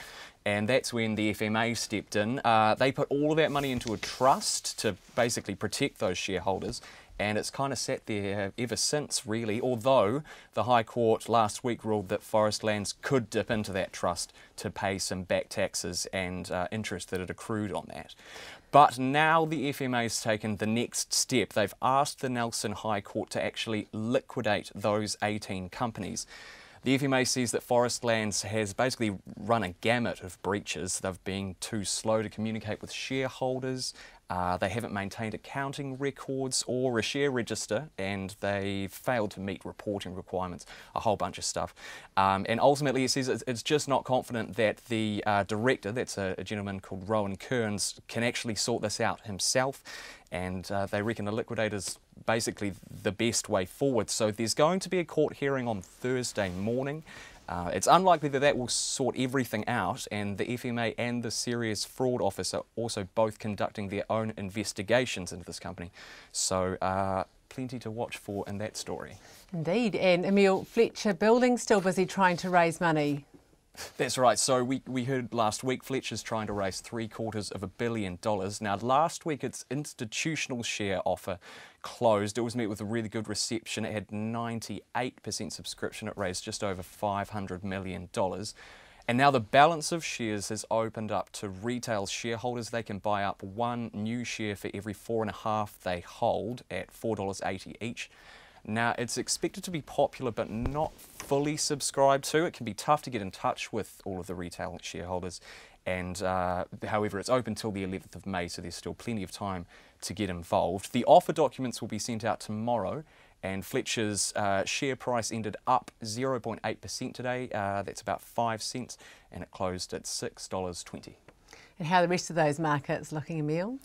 And that's when the FMA stepped in. They put all of that money into a trust to basically protect those shareholders. And it's kind of sat there ever since, really, although the High Court last week ruled that Forestlands could dip into that trust to pay some back taxes and interest that had accrued on that. But now the FMA has taken the next step. They've asked the Nelson High Court to actually liquidate those 18 companies. The FMA says that Forestlands has basically run a gamut of breaches. They've been too slow to communicate with shareholders, they haven't maintained accounting records or a share register, and they failed to meet reporting requirements, a whole bunch of stuff. And ultimately it says it's just not confident that the director, that's a gentleman called Rowan Kearns, can actually sort this out himself, and they reckon a liquidator's basically the best way forward. So there's going to be a court hearing on Thursday morning. It's unlikely that that will sort everything out, and the FMA and the Serious Fraud Office are also both conducting their own investigations into this company. So plenty to watch for in that story. Indeed. And Emile, Fletcher Building still busy trying to raise money. That's right. So we heard last week Fletcher's trying to raise $750 million. Now, last week its institutional share offer closed. It was met with a really good reception. It had 98% subscription. It raised just over $500 million. And now the balance of shares has opened up to retail shareholders. They can buy up one new share for every 4.5 they hold at $4.80 each. Now, it's expected to be popular but not fully subscribed to. It can be tough to get in touch with all of the retail shareholders, and however, it's open till the 11th of May, so there's still plenty of time to get involved. The offer documents will be sent out tomorrow, and Fletcher's share price ended up 0.8% today. That's about 5 cents, and it closed at $6.20. And how are the rest of those markets looking, Emile?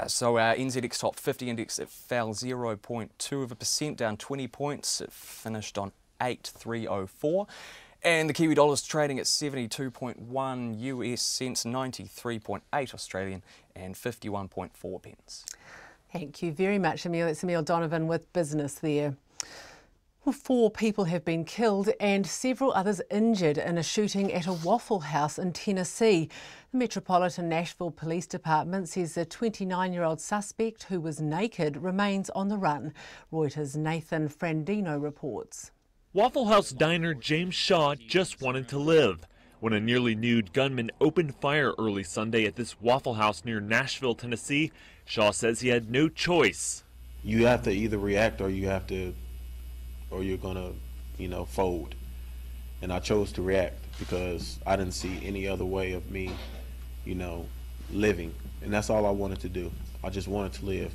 So our NZX Top 50 index, it fell 0.2%, down 20 points. It finished on 8,304. And the Kiwi dollar's trading at 72.1 US cents, 93.8 Australian and 51.4 pence. Thank you very much, Emile. It's Emile Donovan with Business there. Well, 4 people have been killed and several others injured in a shooting at a Waffle House in Tennessee. The Metropolitan Nashville Police Department says the 29-year-old suspect, who was naked, remains on the run. Reuters' Nathan Frandino reports. Waffle House diner James Shaw just wanted to live when a nearly nude gunman opened fire early Sunday at this Waffle House near Nashville, Tennessee. Shaw says he had no choice. You have to either react or you're gonna, fold. And I chose to react because I didn't see any other way of me, living. And that's all I wanted to do. I just wanted to live.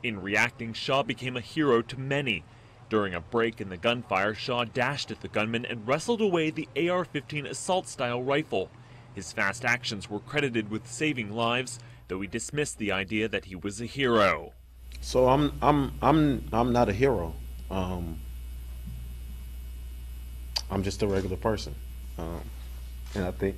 In reacting, Shaw became a hero to many. During a break in the gunfire, Shaw dashed at the gunman and wrestled away the AR-15 assault-style rifle. His fast actions were credited with saving lives, though he dismissed the idea that he was a hero. So I'm not a hero. I'm just a regular person, and I think.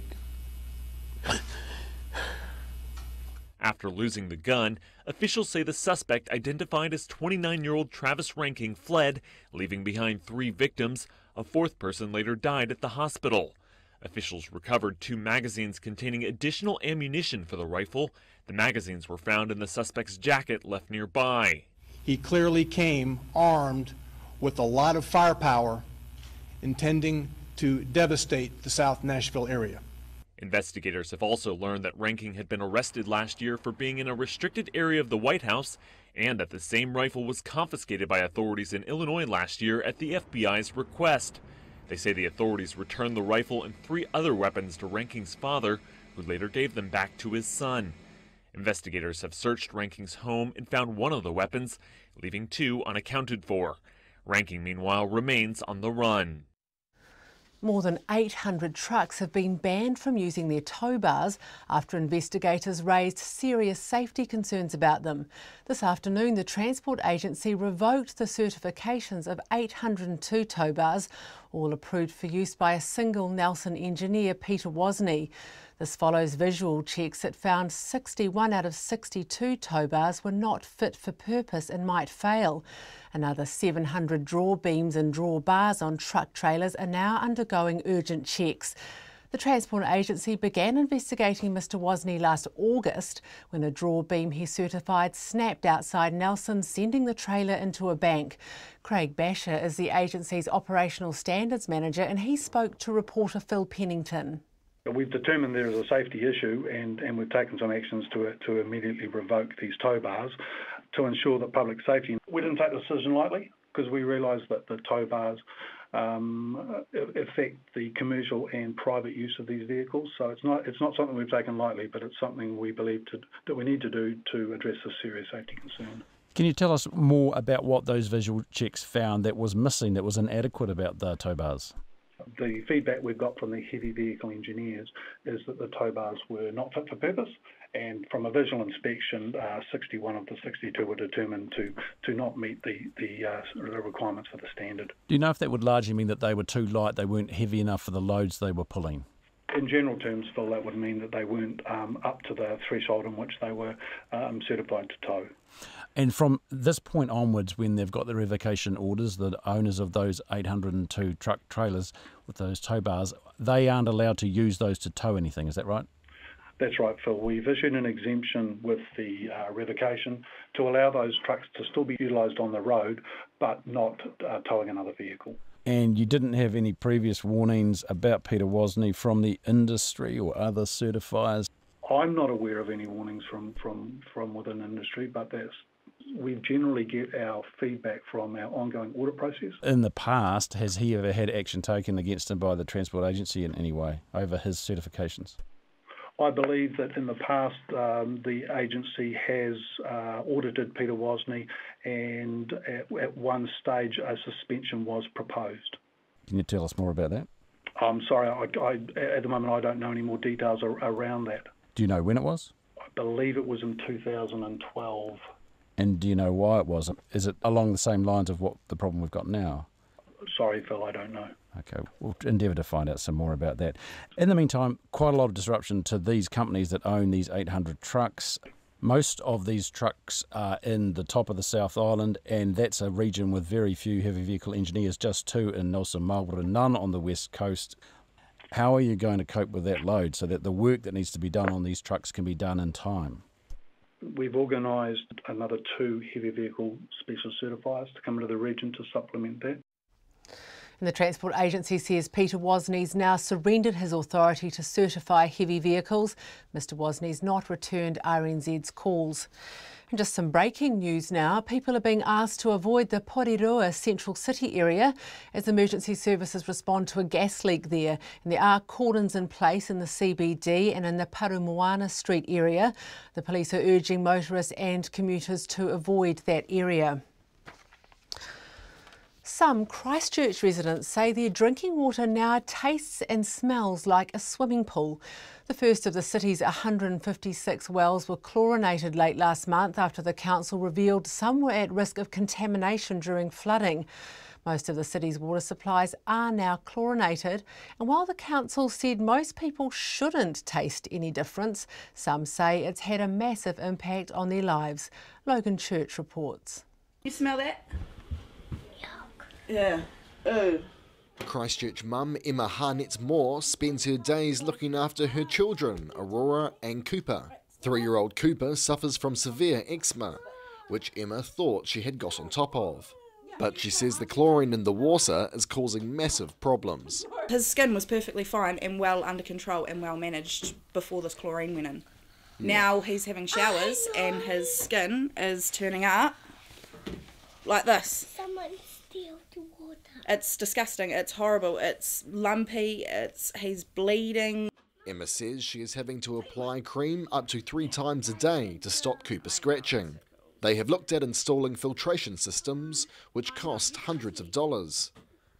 After losing the gun, officials say the suspect, identified as 29-year-old Travis Ranking, fled, leaving behind 3 victims. A 4th person later died at the hospital. Officials recovered 2 magazines containing additional ammunition for the rifle. The magazines were found in the suspect's jacket left nearby. He clearly came armed with a lot of firepower, intending to devastate the South Nashville area. Investigators have also learned that Ranking had been arrested last year for being in a restricted area of the White House, and that the same rifle was confiscated by authorities in Illinois last year at the FBI's request. They say the authorities returned the rifle and 3 other weapons to Ranking's father, who later gave them back to his son. Investigators have searched Ranking's home and found 1 of the weapons, leaving 2 unaccounted for. Ranking, meanwhile, remains on the run. More than 800 trucks have been banned from using their tow bars after investigators raised serious safety concerns about them. This afternoon, the Transport Agency revoked the certifications of 802 tow bars, all approved for use by a single Nelson engineer, Peter Wozni. This follows visual checks that found 61 out of 62 tow bars were not fit for purpose and might fail. Another 700 draw beams and draw bars on truck trailers are now undergoing urgent checks. The Transport Agency began investigating Mr Wozni last August when a draw beam he certified snapped outside Nelson, sending the trailer into a bank. Craig Basher is the agency's operational standards manager, and he spoke to reporter Phil Pennington. We've determined there is a safety issue, and we've taken some actions to immediately revoke these tow bars to ensure that public safety. We didn't take the decision lightly because we realised that the tow bars affect the commercial and private use of these vehicles. So it's not something we've taken lightly, but it's something we believe that we need to do to address this serious safety concern. Can you tell us more about what those visual checks found that was missing, that was inadequate about the tow bars? The feedback we've got from the heavy vehicle engineers is that the tow bars were not fit for purpose, and from a visual inspection, 61 of the 62 were determined to not meet the requirements for the standard. Do you know if that would largely mean that they were too light, they weren't heavy enough for the loads they were pulling? In general terms, Phil, that would mean that they weren't up to the threshold in which they were certified to tow. And from this point onwards, when they've got the revocation orders, the owners of those 802 truck trailers with those tow bars, they aren't allowed to use those to tow anything, is that right? That's right, Phil. We've issued an exemption with the revocation to allow those trucks to still be utilised on the road, but not towing another vehicle. And you didn't have any previous warnings about Peter Wozni from the industry or other certifiers? I'm not aware of any warnings from within industry, but we generally get our feedback from our ongoing audit process. In the past, has he ever had action taken against him by the Transport Agency in any way over his certifications? I believe that in the past the agency has audited Peter Wozni, and at one stage a suspension was proposed. Can you tell us more about that? I'm sorry, at the moment I don't know any more details around that. Do you know when it was? I believe it was in 2012. And do you know why it wasn't? Is it along the same lines of what the problem we've got now? Sorry, Phil, I don't know. Okay, we'll endeavour to find out some more about that. In the meantime, quite a lot of disruption to these companies that own these 800 trucks. Most of these trucks are in the top of the South Island, and that's a region with very few heavy vehicle engineers, just 2 in Nelson Marlborough, none on the west coast. How are you going to cope with that load so that the work that needs to be done on these trucks can be done in time? We've organised another 2 heavy vehicle special certifiers to come into the region to supplement that. And the Transport Agency says Peter Wozny's now surrendered his authority to certify heavy vehicles. Mr Wozny's not returned RNZ's calls. And just some breaking news now. People are being asked to avoid the Porirua central city area as emergency services respond to a gas leak there. And there are cordons in place in the CBD and in the Paramoana Street area. The police are urging motorists and commuters to avoid that area. Some Christchurch residents say their drinking water now tastes and smells like a swimming pool. The first of the city's 156 wells were chlorinated late last month after the council revealed some were at risk of contamination during flooding. Most of the city's water supplies are now chlorinated, and while the council said most people shouldn't taste any difference, some say it's had a massive impact on their lives. Logan Church reports. You smell that? Yeah. Oh. Christchurch mum Emma Harnett-Moore spends her days looking after her children, Aurora and Cooper. 3-year-old Cooper suffers from severe eczema, which Emma thought she had got on top of. But she says the chlorine in the water is causing massive problems. His skin was perfectly fine and well under control and well managed before this chlorine went in. Now he's having showers and his skin is turning up like this. It's disgusting, it's horrible, it's lumpy, he's bleeding. Emma says she is having to apply cream up to 3 times a day to stop Cooper scratching. They have looked at installing filtration systems, which cost hundreds of dollars.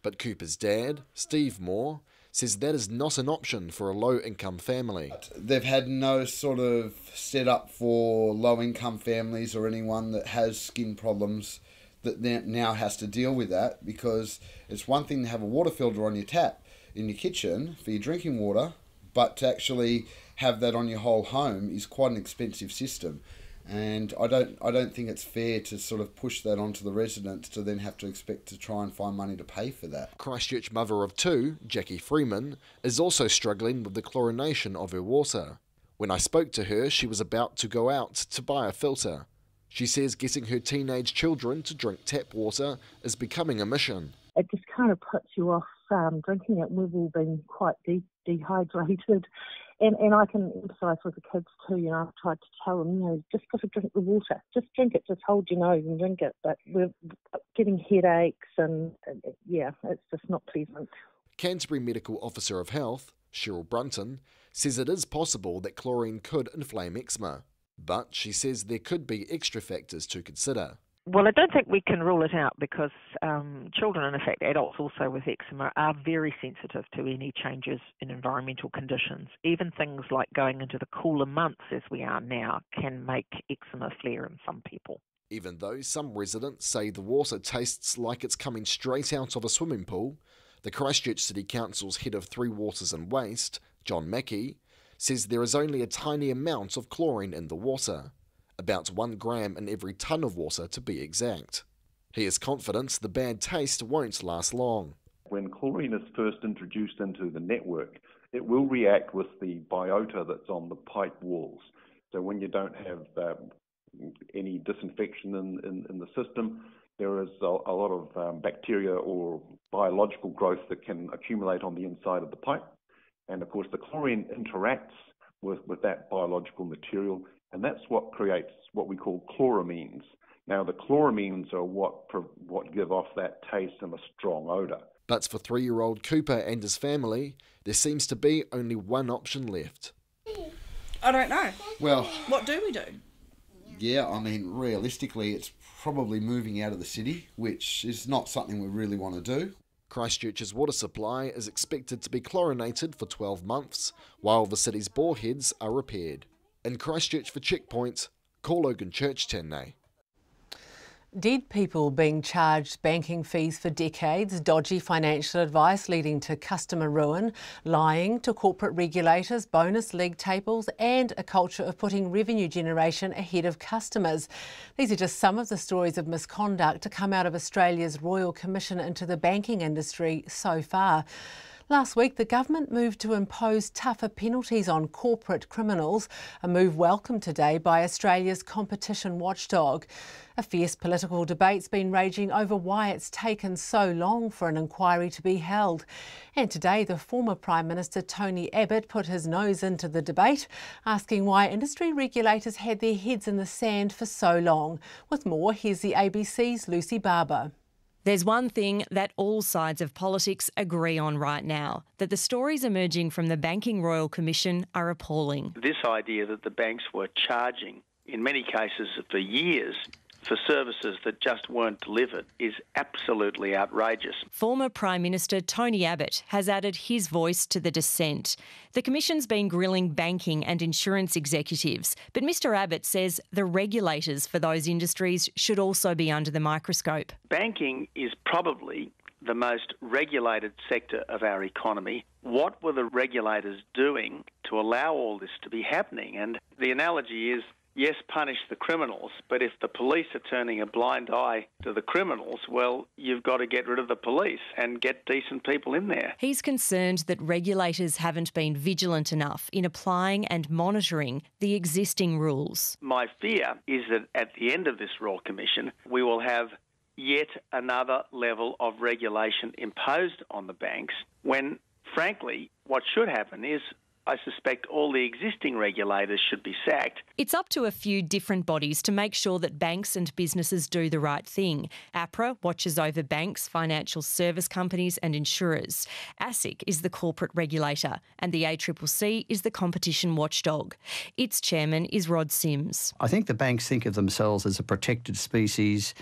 But Cooper's dad, Steve Moore, says that is not an option for a low-income family. They've had no sort of setup for low-income families or anyone that has skin problems that now has to deal with that, because it's one thing to have a water filter on your tap in your kitchen for your drinking water, but to actually have that on your whole home is quite an expensive system. And I don't think it's fair to sort of push that onto the residents to then have to expect to try and find money to pay for that. Christchurch mother of 2, Jackie Freeman, is also struggling with the chlorination of her water. When I spoke to her, she was about to go out to buy a filter. She says getting her teenage children to drink tap water is becoming a mission. It just kind of puts you off drinking it. We've all been quite dehydrated. And I can empathise with the kids too. I've tried to tell them, just got to drink the water. Just drink it. Just hold your nose and drink it. But we're getting headaches and it's just not pleasant. Canterbury Medical Officer of Health, Cheryl Brunton, says it is possible that chlorine could inflame eczema. But she says there could be extra factors to consider. Well, I don't think we can rule it out because children, and in fact adults also with eczema, are very sensitive to any changes in environmental conditions. Even things like going into the cooler months as we are now can make eczema flare in some people. Even though some residents say the water tastes like it's coming straight out of a swimming pool, the Christchurch City Council's head of Three Waters and Waste, John Mackey, says there is only a tiny amount of chlorine in the water. About 1 gram in every tonne of water to be exact. He is confident the bad taste won't last long. When chlorine is first introduced into the network, it will react with the biota that's on the pipe walls. So when you don't have any disinfection in the system, there is a lot of bacteria or biological growth that can accumulate on the inside of the pipe. And of course the chlorine interacts with that biological material, and that's what creates what we call chloramines. Now, the chloramines are what give off that taste and a strong odour. But for 3-year-old Cooper and his family, there seems to be only one option left. I don't know. Well, what do we do? Yeah, I mean, realistically, it's probably moving out of the city, which is not something we really want to do. Christchurch's water supply is expected to be chlorinated for 12 months, while the city's boreheads are repaired. In Christchurch for Checkpoint, call Logan Church Tēnei. Dead people being charged banking fees for decades, dodgy financial advice leading to customer ruin, lying to corporate regulators, bonus league tables and a culture of putting revenue generation ahead of customers. These are just some of the stories of misconduct to come out of Australia's Royal Commission into the banking industry so far. Last week, the government moved to impose tougher penalties on corporate criminals, a move welcomed today by Australia's competition watchdog. A fierce political debate's been raging over why it's taken so long for an inquiry to be held. And today, the former Prime Minister Tony Abbott put his nose into the debate, asking why industry regulators had their heads in the sand for so long. With more, here's the ABC's Lucy Barber. There's one thing that all sides of politics agree on right now, that the stories emerging from the Banking Royal Commission are appalling. This idea that the banks were charging, in many cases for years, for services that just weren't delivered is absolutely outrageous. Former Prime Minister Tony Abbott has added his voice to the dissent. The Commission's been grilling banking and insurance executives, but Mr Abbott says the regulators for those industries should also be under the microscope. Banking is probably the most regulated sector of our economy. What were the regulators doing to allow all this to be happening? And the analogy is, yes, punish the criminals, but if the police are turning a blind eye to the criminals, well, you've got to get rid of the police and get decent people in there. He's concerned that regulators haven't been vigilant enough in applying and monitoring the existing rules. My fear is that at the end of this Royal Commission, we will have yet another level of regulation imposed on the banks when, frankly, what should happen is I suspect all the existing regulators should be sacked. It's up to a few different bodies to make sure that banks and businesses do the right thing. APRA watches over banks, financial service companies and insurers. ASIC is the corporate regulator and the ACCC is the competition watchdog. Its chairman is Rod Sims. I think the banks think of themselves as a protected species.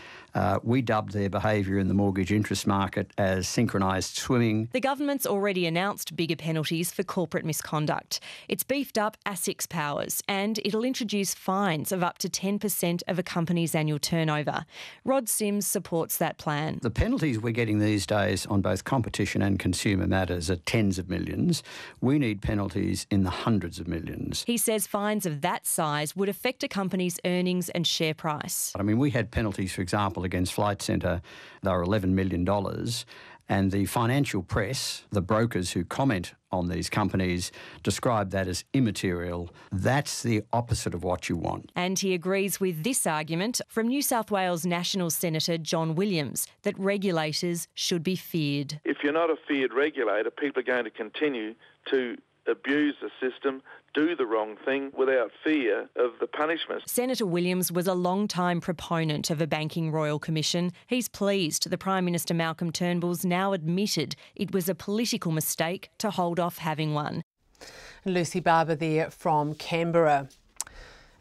We dubbed their behaviour in the mortgage interest market as synchronised swimming. The government's already announced bigger penalties for corporate misconduct. It's beefed up ASIC's powers and it'll introduce fines of up to 10% of a company's annual turnover. Rod Sims supports that plan. The penalties we're getting these days on both competition and consumer matters are tens of millions. We need penalties in the hundreds of millions. He says fines of that size would affect a company's earnings and share price. I mean, we had penalties, for example, against Flight Centre. They were $11 million. And the financial press, the brokers who comment on these companies, describe that as immaterial. That's the opposite of what you want. And he agrees with this argument from New South Wales National Senator John Williams, that regulators should be feared. If you're not a feared regulator, people are going to continue to abuse the system, do the wrong thing without fear of the punishment. Senator Williams was a long-time proponent of a banking royal commission. He's pleased the Prime Minister Malcolm Turnbull's now admitted it was a political mistake to hold off having one. Lucy Barber there from Canberra.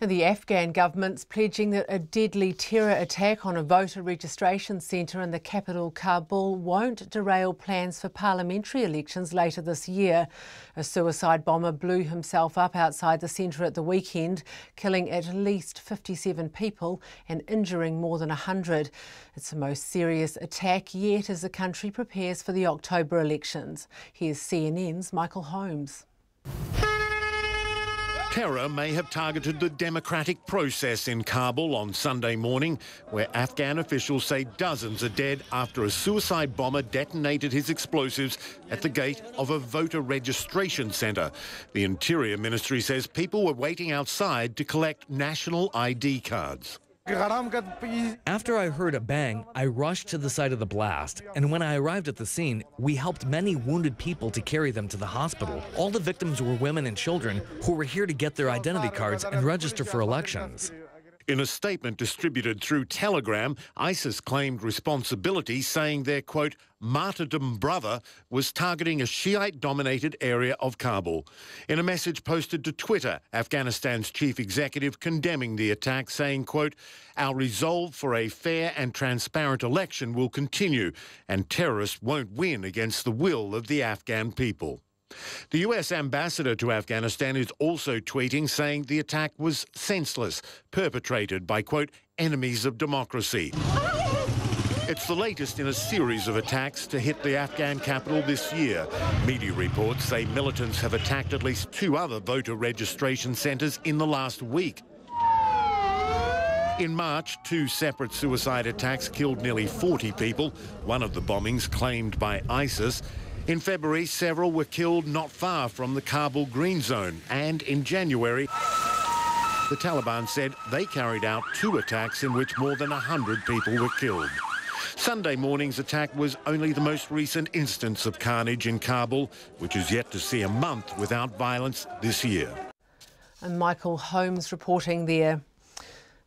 And the Afghan government's pledging that a deadly terror attack on a voter registration centre in the capital, Kabul, won't derail plans for parliamentary elections later this year. A suicide bomber blew himself up outside the centre at the weekend, killing at least 57 people and injuring more than 100. It's the most serious attack yet as the country prepares for the October elections. Here's CNN's Michael Holmes. Terror may have targeted the democratic process in Kabul on Sunday morning, where Afghan officials say dozens are dead after a suicide bomber detonated his explosives at the gate of a voter registration centre. The Interior Ministry says people were waiting outside to collect national ID cards. After I heard a bang, I rushed to the site of the blast, and when I arrived at the scene, we helped many wounded people to carry them to the hospital. All the victims were women and children who were here to get their identity cards and register for elections. In a statement distributed through Telegram, ISIS claimed responsibility, saying their, quote, martyrdom brother was targeting a Shiite-dominated area of Kabul. In a message posted to Twitter, Afghanistan's chief executive condemning the attack, saying, quote, our resolve for a fair and transparent election will continue, and terrorists won't win against the will of the Afghan people. The US ambassador to Afghanistan is also tweeting, saying the attack was senseless, perpetrated by, quote, enemies of democracy. It's the latest in a series of attacks to hit the Afghan capital this year. Media reports say militants have attacked at least 2 other voter registration centres in the last week. In March, 2 separate suicide attacks killed nearly 40 people, one of the bombings claimed by ISIS. In February, several were killed not far from the Kabul Green Zone, and in January, the Taliban said they carried out 2 attacks in which more than 100 people were killed. Sunday morning's attack was only the most recent instance of carnage in Kabul, which is yet to see a month without violence this year. And Michael Holmes reporting there.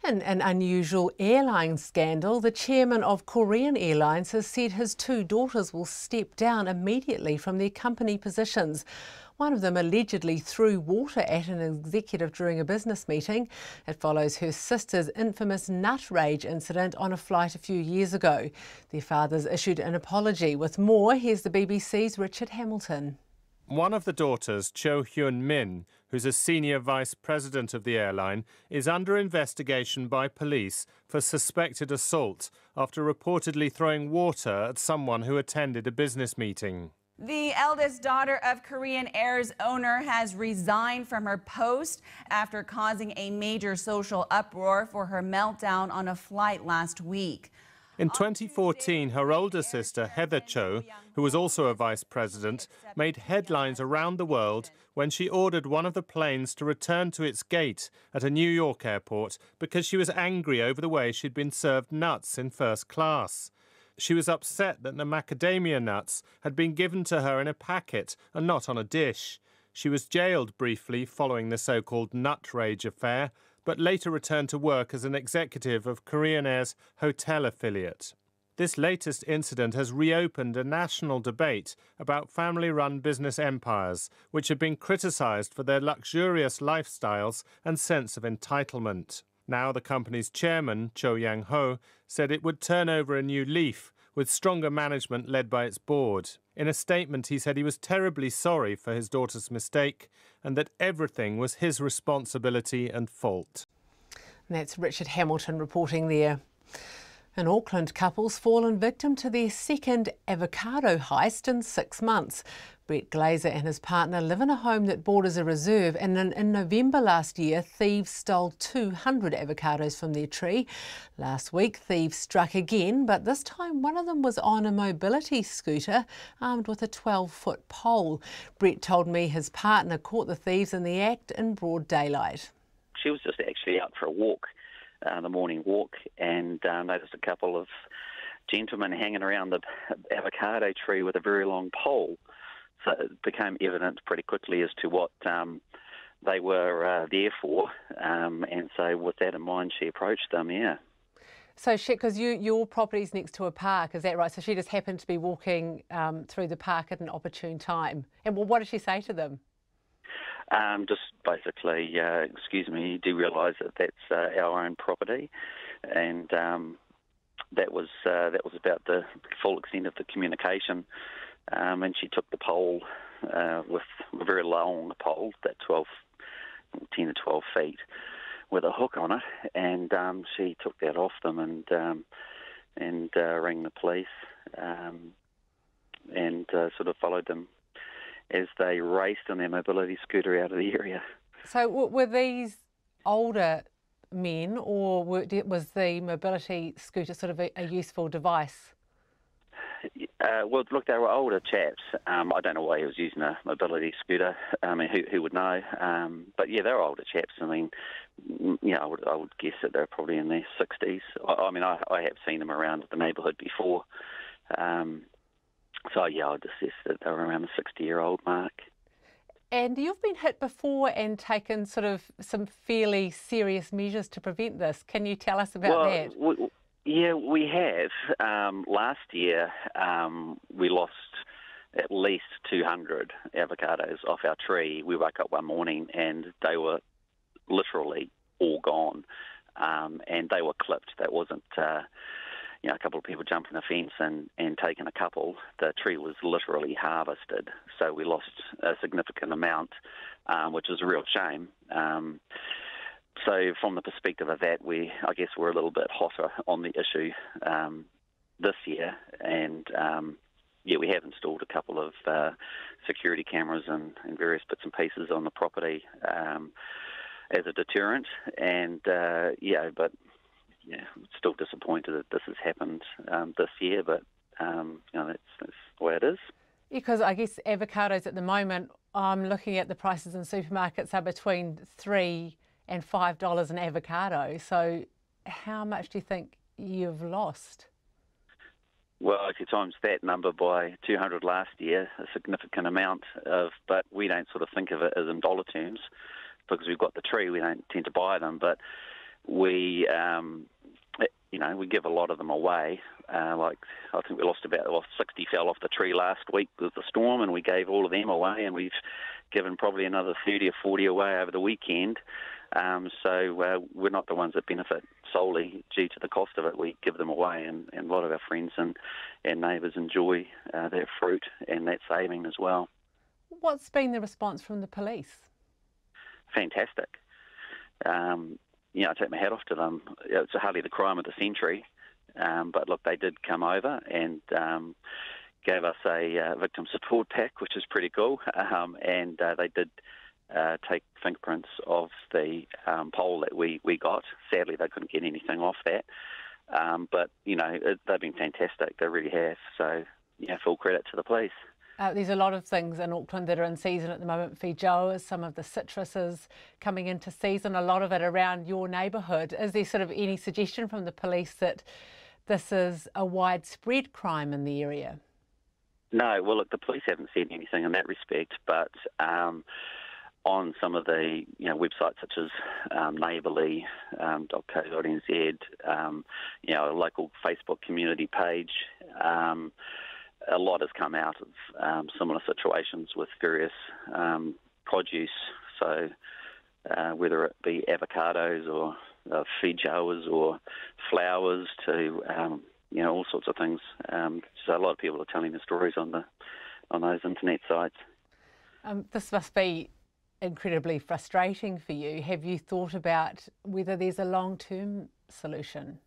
An unusual airline scandal. The chairman of Korean Airlines has said his 2 daughters will step down immediately from their company positions. One of them allegedly threw water at an executive during a business meeting. It follows her sister's infamous nut rage incident on a flight a few years ago. Their fathers issued an apology. With more, here's the BBC's Richard Hamilton. One of the daughters, Cho Hyun-min, who's a senior vice president of the airline, is under investigation by police for suspected assault after reportedly throwing water at someone who attended a business meeting. The eldest daughter of Korean Air's owner has resigned from her post after causing a major social uproar for her meltdown on a flight last week. In 2014, her older sister, Heather Cho, who was also a vice president, made headlines around the world when she ordered one of the planes to return to its gate at a New York airport because she was angry over the way she'd been served nuts in first class. She was upset that the macadamia nuts had been given to her in a packet and not on a dish. She was jailed briefly following the so-called nut rage affair, but later returned to work as an executive of Korean Air's hotel affiliate. This latest incident has reopened a national debate about family-run business empires, which have been criticised for their luxurious lifestyles and sense of entitlement. Now the company's chairman, Cho Yang-ho, said it would turn over a new leaf with stronger management led by its board. In a statement, he said he was terribly sorry for his daughter's mistake and that everything was his responsibility and fault. And that's Richard Hamilton reporting there. An Auckland couple's fallen victim to their second avocado heist in 6 months. Brett Glazer and his partner live in a home that borders a reserve, and in November last year, thieves stole 200 avocados from their tree. Last week, thieves struck again, but this time one of them was on a mobility scooter armed with a 12-foot pole. Brett told me his partner caught the thieves in the act in broad daylight. She was just actually out for a walk, the morning walk, and noticed a couple of gentlemen hanging around the avocado tree with a very long pole. So it became evident pretty quickly as to what they were there for, and so with that in mind, she approached them, yeah. So, because your property's next to a park, is that right? So she just happened to be walking through the park at an opportune time. And what did she say to them? Just basically, excuse me, you do realise that that's our own property, and that was about the full extent of the communication. And she took the pole with a very long pole, that 10 to 12 feet, with a hook on it, and she took that off them and rang the police and sort of followed them as they raced on their mobility scooter out of the area. So were these older men, or was the mobility scooter sort of a useful device? Well, look, they were older chaps. I don't know why he was using a mobility scooter. I mean, who would know? But yeah, they were older chaps. I mean, you know, I would guess that they're probably in their 60s. I mean, I have seen them around the neighbourhood before. So yeah, I'd assess that they were around the 60-year-old mark. And you've been hit before and taken sort of some fairly serious measures to prevent this. Can you tell us about that? Yeah, we have. Last year, we lost at least 200 avocados off our tree. We woke up one morning and they were literally all gone, and they were clipped. That wasn't, a couple of people jumping the fence and taking a couple. The tree was literally harvested, so we lost a significant amount, which is a real shame. So from the perspective of that, I guess we're a little bit hotter on the issue this year, and we have installed a couple of security cameras and various bits and pieces on the property as a deterrent, and still disappointed that this has happened this year, but that's the way it is. Because I guess avocados at the moment, I'm looking at the prices in supermarkets are between $3 and $5 an avocado. So how much do you think you've lost? Well, if you times that number by 200 last year, a significant amount but we don't sort of think of it as in dollar terms because we've got the tree, we don't tend to buy them, but we give a lot of them away. Like I think we lost about 60 fell off the tree last week with the storm, and we gave all of them away, and we've given probably another 30 or 40 away over the weekend. So we're not the ones that benefit solely due to the cost of it. We give them away, and a lot of our friends and neighbours enjoy that fruit and that saving as well. What's been the response from the police? Fantastic. I take my hat off to them. It's hardly the crime of the century, but look, they did come over and gave us a victim support pack, which is pretty cool, and they did take fingerprints of the pole that we got. Sadly, they couldn't get anything off that, but they've been fantastic. They really have. So full credit to the police. There's a lot of things in Auckland that are in season at the moment. Feijoas, some of the citruses coming into season, a lot of it around your neighbourhood. Is there sort of any suggestion from the police that this is a widespread crime in the area? No, well, look, the police haven't said anything in that respect, but on some of the websites such as neighbourly.co.nz, a local Facebook community page, a lot has come out of similar situations with various produce. So whether it be avocados or feijoas or flowers to all sorts of things. So a lot of people are telling the stories on those internet sites. This must be incredibly frustrating for you. Have you thought about whether there's a long-term solution?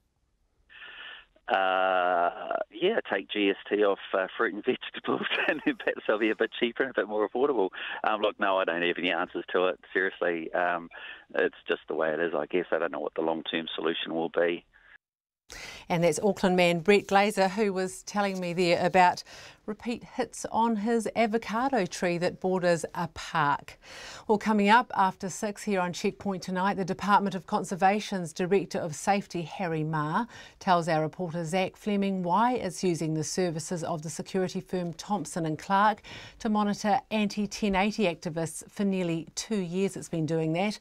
Take GST off fruit and vegetables, and then perhaps they'll be a bit cheaper and a bit more affordable. Look, no, I don't have any answers to it. Seriously, it's just the way it is, I guess. I don't know what the long-term solution will be. And that's Auckland man Brett Glazer, who was telling me there about repeat hits on his avocado tree that borders a park. Well, coming up after 6 here on Checkpoint tonight, the Department of Conservation's Director of Safety, Harry Ma, tells our reporter Zach Fleming why it's using the services of the security firm Thompson & Clark to monitor anti-1080 activists. For nearly 2 years it's been doing that.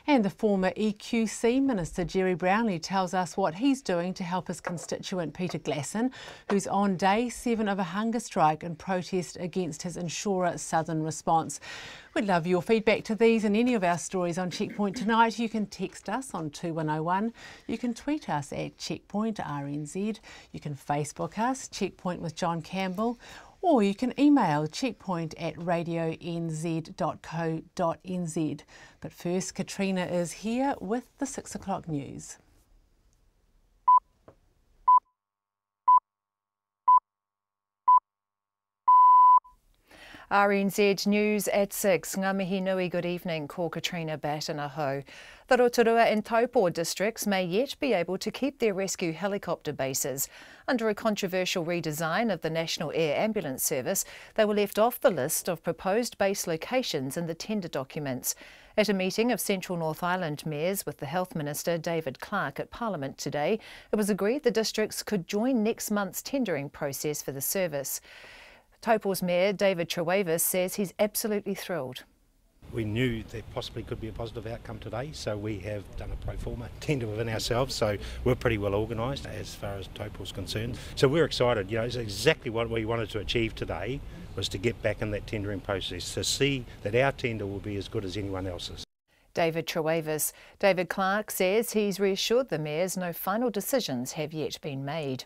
And the former EQC Minister, Jerry Brownlee, tells us what he's doing to help his constituent Peter Glasson, who's on day 7 of a hunger strike in protest against his insurer Southern Response. We'd love your feedback to these and any of our stories on Checkpoint tonight. You can text us on 2101. You can tweet us at Checkpoint RNZ. You can Facebook us, Checkpoint with John Campbell. Or you can email checkpoint@radionz.co.nz. But first, Katrina is here with the 6 o'clock news. RNZ News at 6. Ngā mihi nui, good evening. Ko Katrina Batanaho. The Rotorua and Taupo districts may yet be able to keep their rescue helicopter bases. Under a controversial redesign of the National Air Ambulance Service, they were left off the list of proposed base locations in the tender documents. At a meeting of Central North Island mayors with the Health Minister David Clark at Parliament today, it was agreed the districts could join next month's tendering process for the service. Taupo's Mayor David Trewavis says he's absolutely thrilled. We knew there possibly could be a positive outcome today, so we have done a pro forma tender within ourselves, so we're pretty well organised as far as Taupo's concerned. So we're excited, it's exactly what we wanted to achieve today, was to get back in that tendering process, to see that our tender will be as good as anyone else's. David Trewavis. David Clark says he's reassured the mayors no final decisions have yet been made.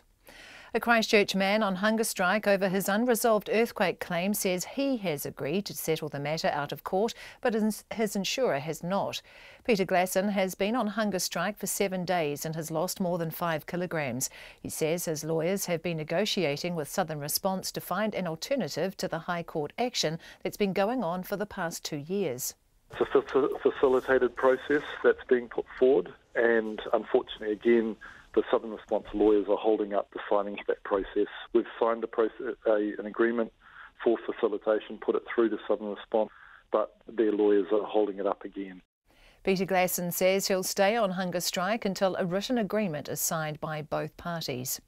A Christchurch man on hunger strike over his unresolved earthquake claim says he has agreed to settle the matter out of court, but his insurer has not. Peter Glasson has been on hunger strike for 7 days and has lost more than 5 kilograms. He says his lawyers have been negotiating with Southern Response to find an alternative to the High Court action that's been going on for the past 2 years. It's a facilitated process that's being put forward, and unfortunately again the Southern Response lawyers are holding up the signing of that process. We've signed an agreement for facilitation, put it through to Southern Response, but their lawyers are holding it up again. Peter Glasson says he'll stay on hunger strike until a written agreement is signed by both parties.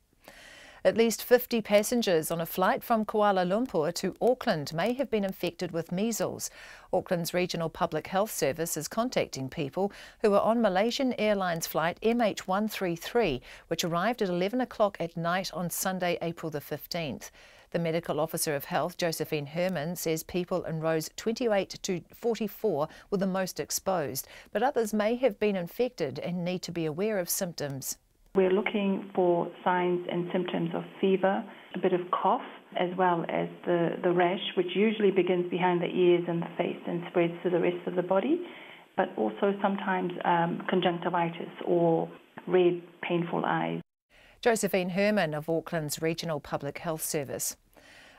At least 50 passengers on a flight from Kuala Lumpur to Auckland may have been infected with measles. Auckland's Regional Public Health Service is contacting people who were on Malaysian Airlines flight MH133, which arrived at 11 o'clock at night on Sunday, April the 15th. The Medical Officer of Health, Josephine Herman, says people in rows 28 to 44 were the most exposed, but others may have been infected and need to be aware of symptoms. We're looking for signs and symptoms of fever, a bit of cough, as well as the rash, which usually begins behind the ears and the face and spreads to the rest of the body, but also sometimes conjunctivitis or red, painful eyes. Josephine Herman of Auckland's Regional Public Health Service.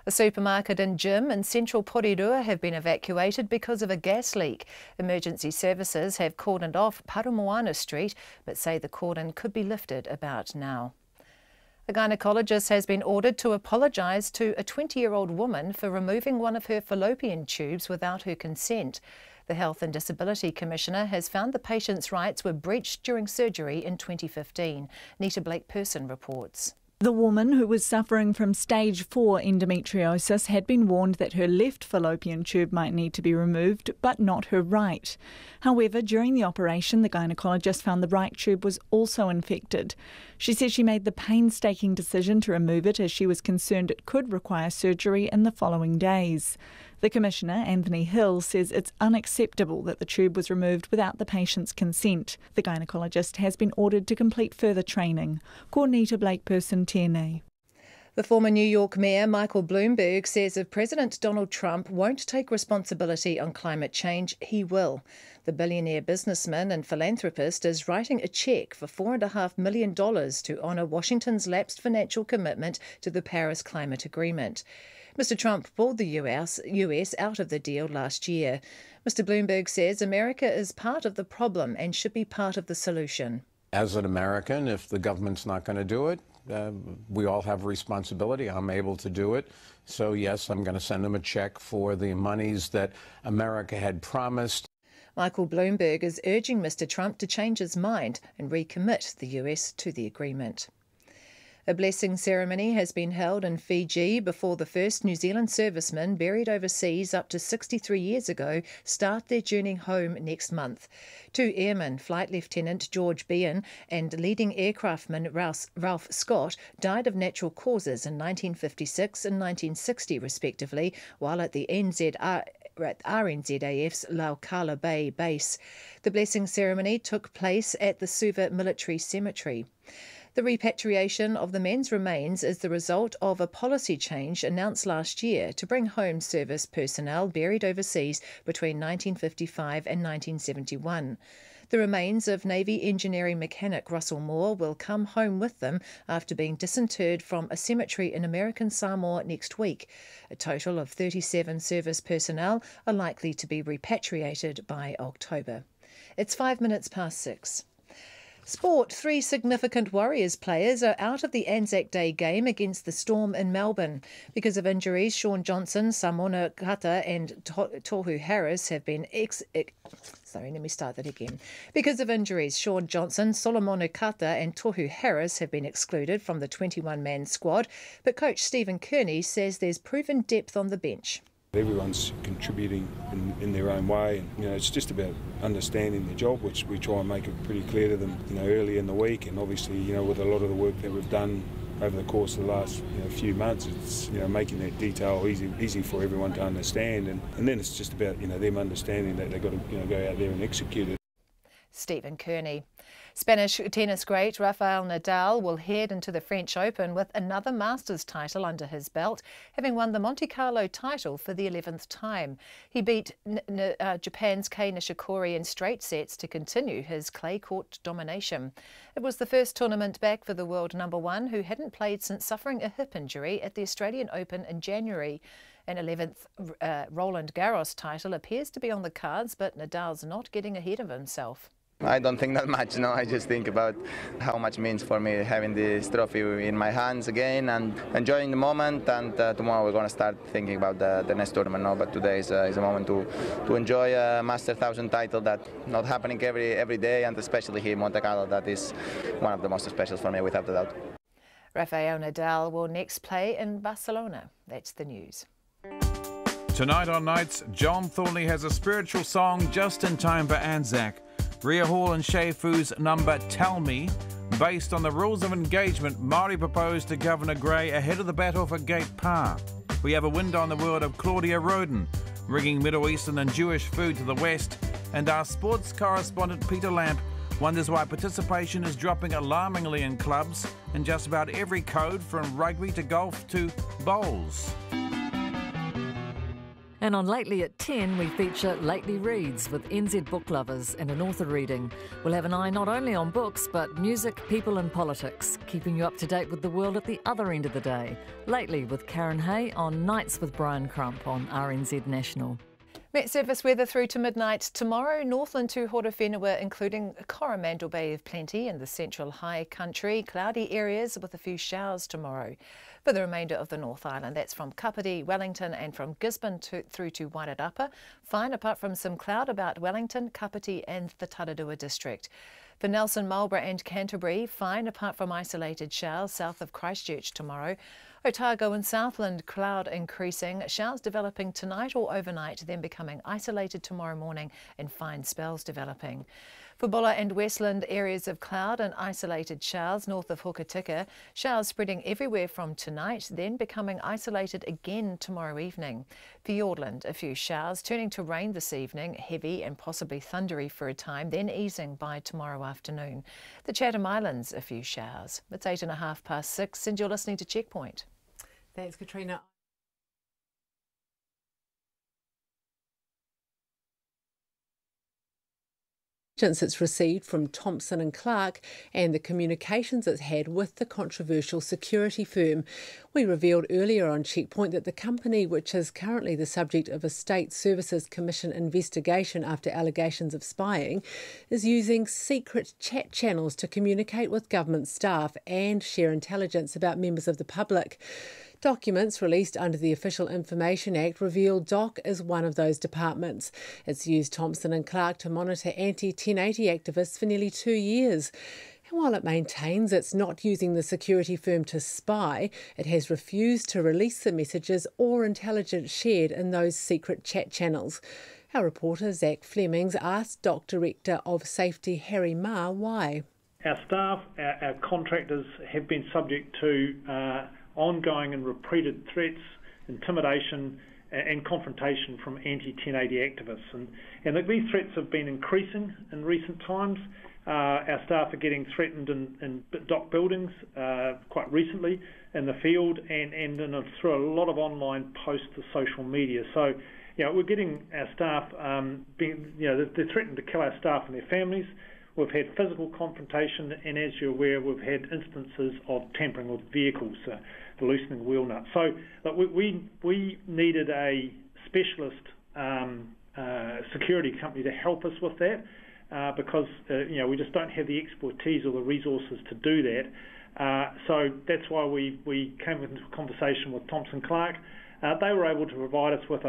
A supermarket and gym in central Porirua have been evacuated because of a gas leak. Emergency services have cordoned off Paramoana Street, but say the cordon could be lifted about now. A gynaecologist has been ordered to apologise to a 20-year-old woman for removing one of her fallopian tubes without her consent. The Health and Disability Commissioner has found the patient's rights were breached during surgery in 2015. Nita Blake-Person reports. The woman, who was suffering from stage 4 endometriosis, had been warned that her left fallopian tube might need to be removed, but not her right. However, during the operation, the gynaecologist found the right tube was also infected. She said she made the painstaking decision to remove it as she was concerned it could require surgery in the following days. The Commissioner, Anthony Hill, says it's unacceptable that the tube was removed without the patient's consent. The gynaecologist has been ordered to complete further training. Ko Nita Blake-Person, TNA. The former New York Mayor Michael Bloomberg says if President Donald Trump won't take responsibility on climate change, he will. The billionaire businessman and philanthropist is writing a cheque for $4.5 million to honour Washington's lapsed financial commitment to the Paris Climate Agreement. Mr. Trump pulled the US out of the deal last year. Mr. Bloomberg says America is part of the problem and should be part of the solution. As an American, if the government's not going to do it, we all have a responsibility. I'm able to do it. So, yes, I'm going to send them a check for the monies that America had promised. Michael Bloomberg is urging Mr. Trump to change his mind and recommit the US to the agreement. A blessing ceremony has been held in Fiji before the first New Zealand servicemen buried overseas up to 63 years ago start their journey home next month. 2 airmen, Flight Lieutenant George Behan and leading aircraftman Ralph Scott, died of natural causes in 1956 and 1960 respectively, while at the RNZAF's Laukala Bay base. The blessing ceremony took place at the Suva Military Cemetery. The repatriation of the men's remains is the result of a policy change announced last year to bring home service personnel buried overseas between 1955 and 1971. The remains of Navy engineering mechanic Russell Moore will come home with them after being disinterred from a cemetery in American Samoa next week. A total of 37 service personnel are likely to be repatriated by October. It's 6:05. Sport. 3 significant Warriors players are out of the Anzac Day game against the Storm in Melbourne. Because of injuries, Sean Johnson, Samona Kata and Tohu Harris have been Because of injuries, Sean Johnson, Solomon Kata and Tohu Harris have been excluded from the 21-man squad, but coach Stephen Kearney says there's proven depth on the bench. Everyone's contributing in their own way, and it's just about understanding the job, which we try and make it pretty clear to them early in the week. And obviously with a lot of the work that we've done over the course of the last few months, it's making that detail easy for everyone to understand, and then it's just about them understanding that they've got to go out there and execute it. Stephen Kearney. Spanish tennis great Rafael Nadal will head into the French Open with another Masters title under his belt, having won the Monte Carlo title for the 11th time. He beat Japan's Kei Nishikori in straight sets to continue his clay court domination. It was the first tournament back for the world #1, who hadn't played since suffering a hip injury at the Australian Open in January. An 11th Roland Garros title appears to be on the cards, but Nadal's not getting ahead of himself. I don't think that much, no. I just think about how much it means for me having this trophy in my hands again and enjoying the moment, and tomorrow we're going to start thinking about the next tournament. No, but today is a moment to enjoy a Master 1000 title that's not happening every day, and especially here in Monte Carlo. That is one of the most special for me, without a doubt. Rafael Nadal will next play in Barcelona. That's the news. Tonight on Nights, John Thornley has a spiritual song just in time for Anzac. Rhea Hall and Shay Fu's number Tell Me. Based on the rules of engagement Māori proposed to Governor Gray ahead of the battle for Gate Pa. We have a window on the world of Claudia Roden, bringing Middle Eastern and Jewish food to the West, and our sports correspondent Peter Lamp wonders why participation is dropping alarmingly in clubs in just about every code, from rugby to golf to bowls. And on Lately at 10, we feature Lately Reads with NZ book lovers and an author reading. We'll have an eye not only on books, but music, people and politics, keeping you up to date with the world at the other end of the day. Lately with Karen Hay on Nights with Brian Crump on RNZ National. Met Surface weather through to midnight tomorrow. Northland to Horowhenua, including Coromandel Bay of plenty in the central high country. Cloudy areas with a few showers tomorrow. For the remainder of the North Island, that's from Kapiti, Wellington and from Gisborne through to Wairarapa. Fine apart from some cloud about Wellington, Kapiti and the Taradua district. For Nelson, Marlborough and Canterbury, fine apart from isolated showers south of Christchurch tomorrow. Otago and Southland, cloud increasing, showers developing tonight or overnight, then becoming isolated tomorrow morning and fine spells developing. For Bulla and Westland, areas of cloud and isolated showers north of Hokitika, showers spreading everywhere from tonight, then becoming isolated again tomorrow evening. For Fiordland, a few showers turning to rain this evening, heavy and possibly thundery for a time, then easing by tomorrow afternoon. The Chatham Islands, a few showers. It's 6:08 and you're listening to Checkpoint. Thanks, Katrina. It's received from Thompson and Clark and the communications it's had with the controversial security firm. We revealed earlier on Checkpoint that the company, which is currently the subject of a State Services Commission investigation after allegations of spying, is using secret chat channels to communicate with government staff and share intelligence about members of the public. Documents released under the Official Information Act reveal DOC is one of those departments. It's used Thompson and Clark to monitor anti-1080 activists for nearly 2 years. And while it maintains it's not using the security firm to spy, it has refused to release the messages or intelligence shared in those secret chat channels. Our reporter Zach Flemings asked DOC Director of Safety Harry Marr why. Our staff, our contractors have been subject to ongoing and repeated threats, intimidation and confrontation from anti-1080 activists. And these threats have been increasing in recent times. Our staff are getting threatened in DOC buildings quite recently in the field and through a lot of online posts to social media. So, we're getting our staff, they're threatening to kill our staff and their families. We've had physical confrontation, and as you're aware, we've had instances of tampering with vehicles, the loosening wheel nuts. So we needed a specialist security company to help us with that because we just don't have the expertise or the resources to do that. So that's why we came into a conversation with Thompson Clark. They were able to provide us with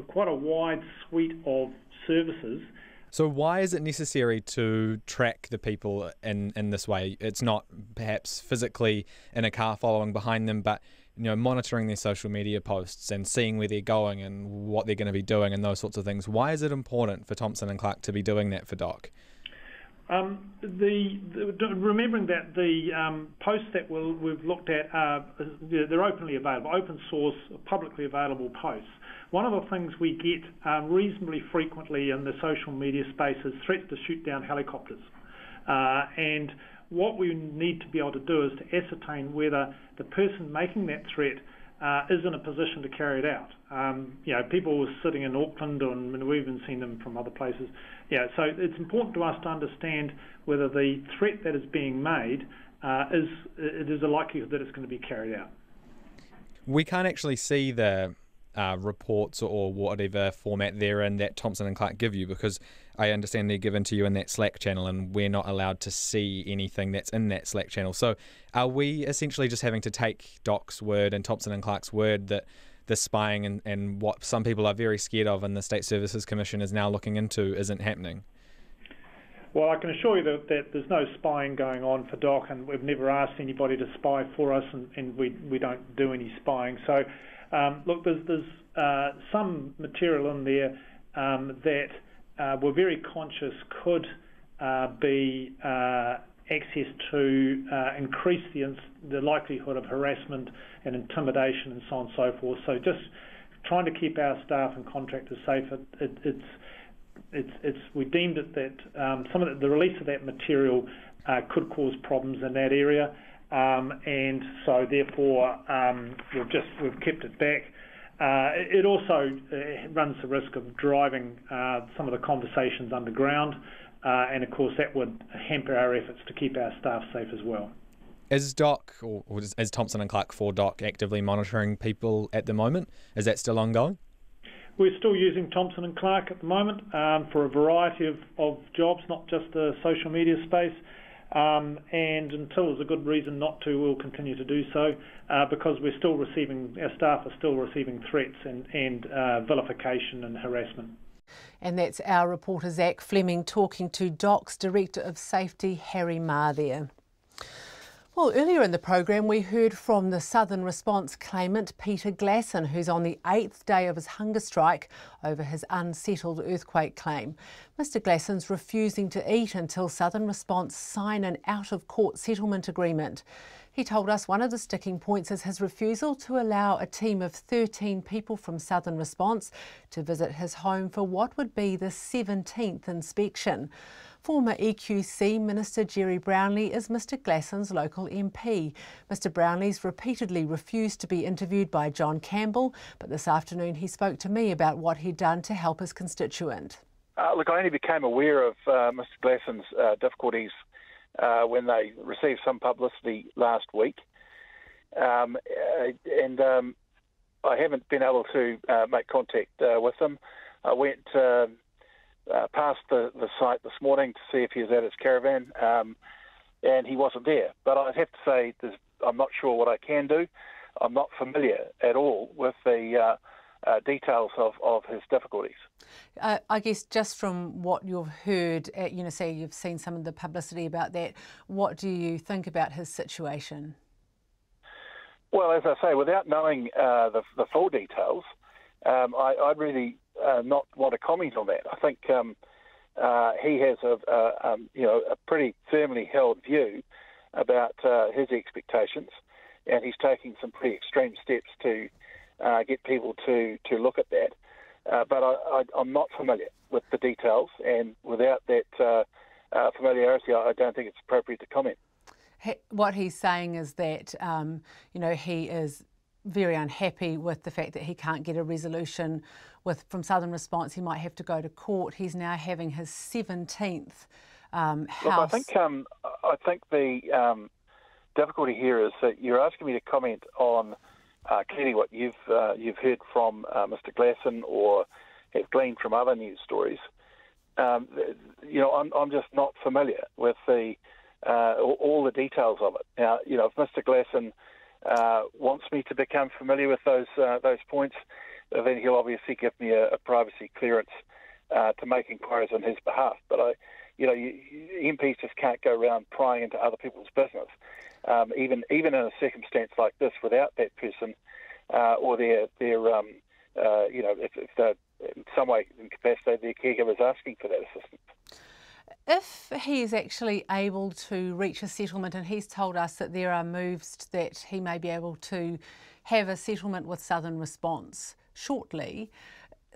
quite a wide suite of services. So why is it necessary to track the people in this way? It's not perhaps physically in a car following behind them, but monitoring their social media posts and seeing where they're going and what they're going to be doing and those sorts of things. Why is it important for Thompson and Clark to be doing that for DOC? Remembering that the posts that we've looked at they're openly available, open source, publicly available posts. One of the things we get reasonably frequently in the social media space is threats to shoot down helicopters. And what we need to be able to do is to ascertain whether the person making that threat is in a position to carry it out. People sitting in Auckland, and we've even seen them from other places. So it's important to us to understand whether the threat that is being made is a likelihood that it's going to be carried out. We can't actually see the reports or whatever format they're in that Thompson and Clark give you, because I understand they're given to you in that Slack channel and we're not allowed to see anything that's in that Slack channel. So are we essentially just having to take DOC's word and Thompson and Clark's word that the spying and what some people are very scared of and the State Services Commission is now looking into isn't happening? Well, I can assure you that there's no spying going on for DOC, and we've never asked anybody to spy for us, and we don't do any spying. So look, there's some material in there that we're very conscious could be access to increase the likelihood of harassment and intimidation and so on and so forth. So just trying to keep our staff and contractors safe. We deemed it that some of the release of that material could cause problems in that area. And so therefore we've kept it back. It also runs the risk of driving some of the conversations underground, and of course that would hamper our efforts to keep our staff safe as well. Is DOC, or is Thompson and Clark for DOC actively monitoring people at the moment? Is that still ongoing? We're still using Thompson and Clark at the moment for a variety of jobs, not just the social media space. And until there's a good reason not to, we'll continue to do so because our staff are still receiving threats and vilification and harassment. And that's our reporter Zach Fleming talking to DOC's Director of Safety Harry Marr there. Well, earlier in the program we heard from the Southern Response claimant Peter Glasson, who's on the 8th day of his hunger strike over his unsettled earthquake claim. Mr Glasson's refusing to eat until Southern Response sign an out-of-court settlement agreement. He told us one of the sticking points is his refusal to allow a team of 13 people from Southern Response to visit his home for what would be the 17th inspection. Former EQC Minister Jerry Brownlee is Mr Glasson's local MP. Mr Brownlee's repeatedly refused to be interviewed by John Campbell, but this afternoon he spoke to me about what he'd done to help his constituent. Look, I only became aware of Mr Glasson's difficulties when they received some publicity last week. And I haven't been able to make contact with him. I went past the site this morning to see if he was at his caravan, and he wasn't there. But I'd have to say I'm not sure what I can do. I'm not familiar at all with the details of his difficulties. I guess just from what you've heard, say you've seen some of the publicity about that, what do you think about his situation? Well, as I say, without knowing the full details, I'd really not want to comment on that. I think he has a pretty firmly held view about his expectations, and he's taking some pretty extreme steps to get people to look at that. But I'm not familiar with the details, and without that familiarity, I don't think it's appropriate to comment. What he's saying is that, he is very unhappy with the fact that he can't get a resolution from Southern Response. He might have to go to court. He's now having his 17th house. Look, I think the difficulty here is that you're asking me to comment on clearly what you've heard from Mr Glasson or have gleaned from other news stories. I'm just not familiar with all the details of it. Now, if Mr Glasson wants me to become familiar with those points, then he'll obviously give me a privacy clearance to make inquiries on his behalf. But MPs just can't go around prying into other people's business, even in a circumstance like this, without that person or their if they're in some way incapacitated, their caregivers asking for that assistance. If he is actually able to reach a settlement, and he's told us that there are moves that he may be able to have a settlement with Southern Response shortly,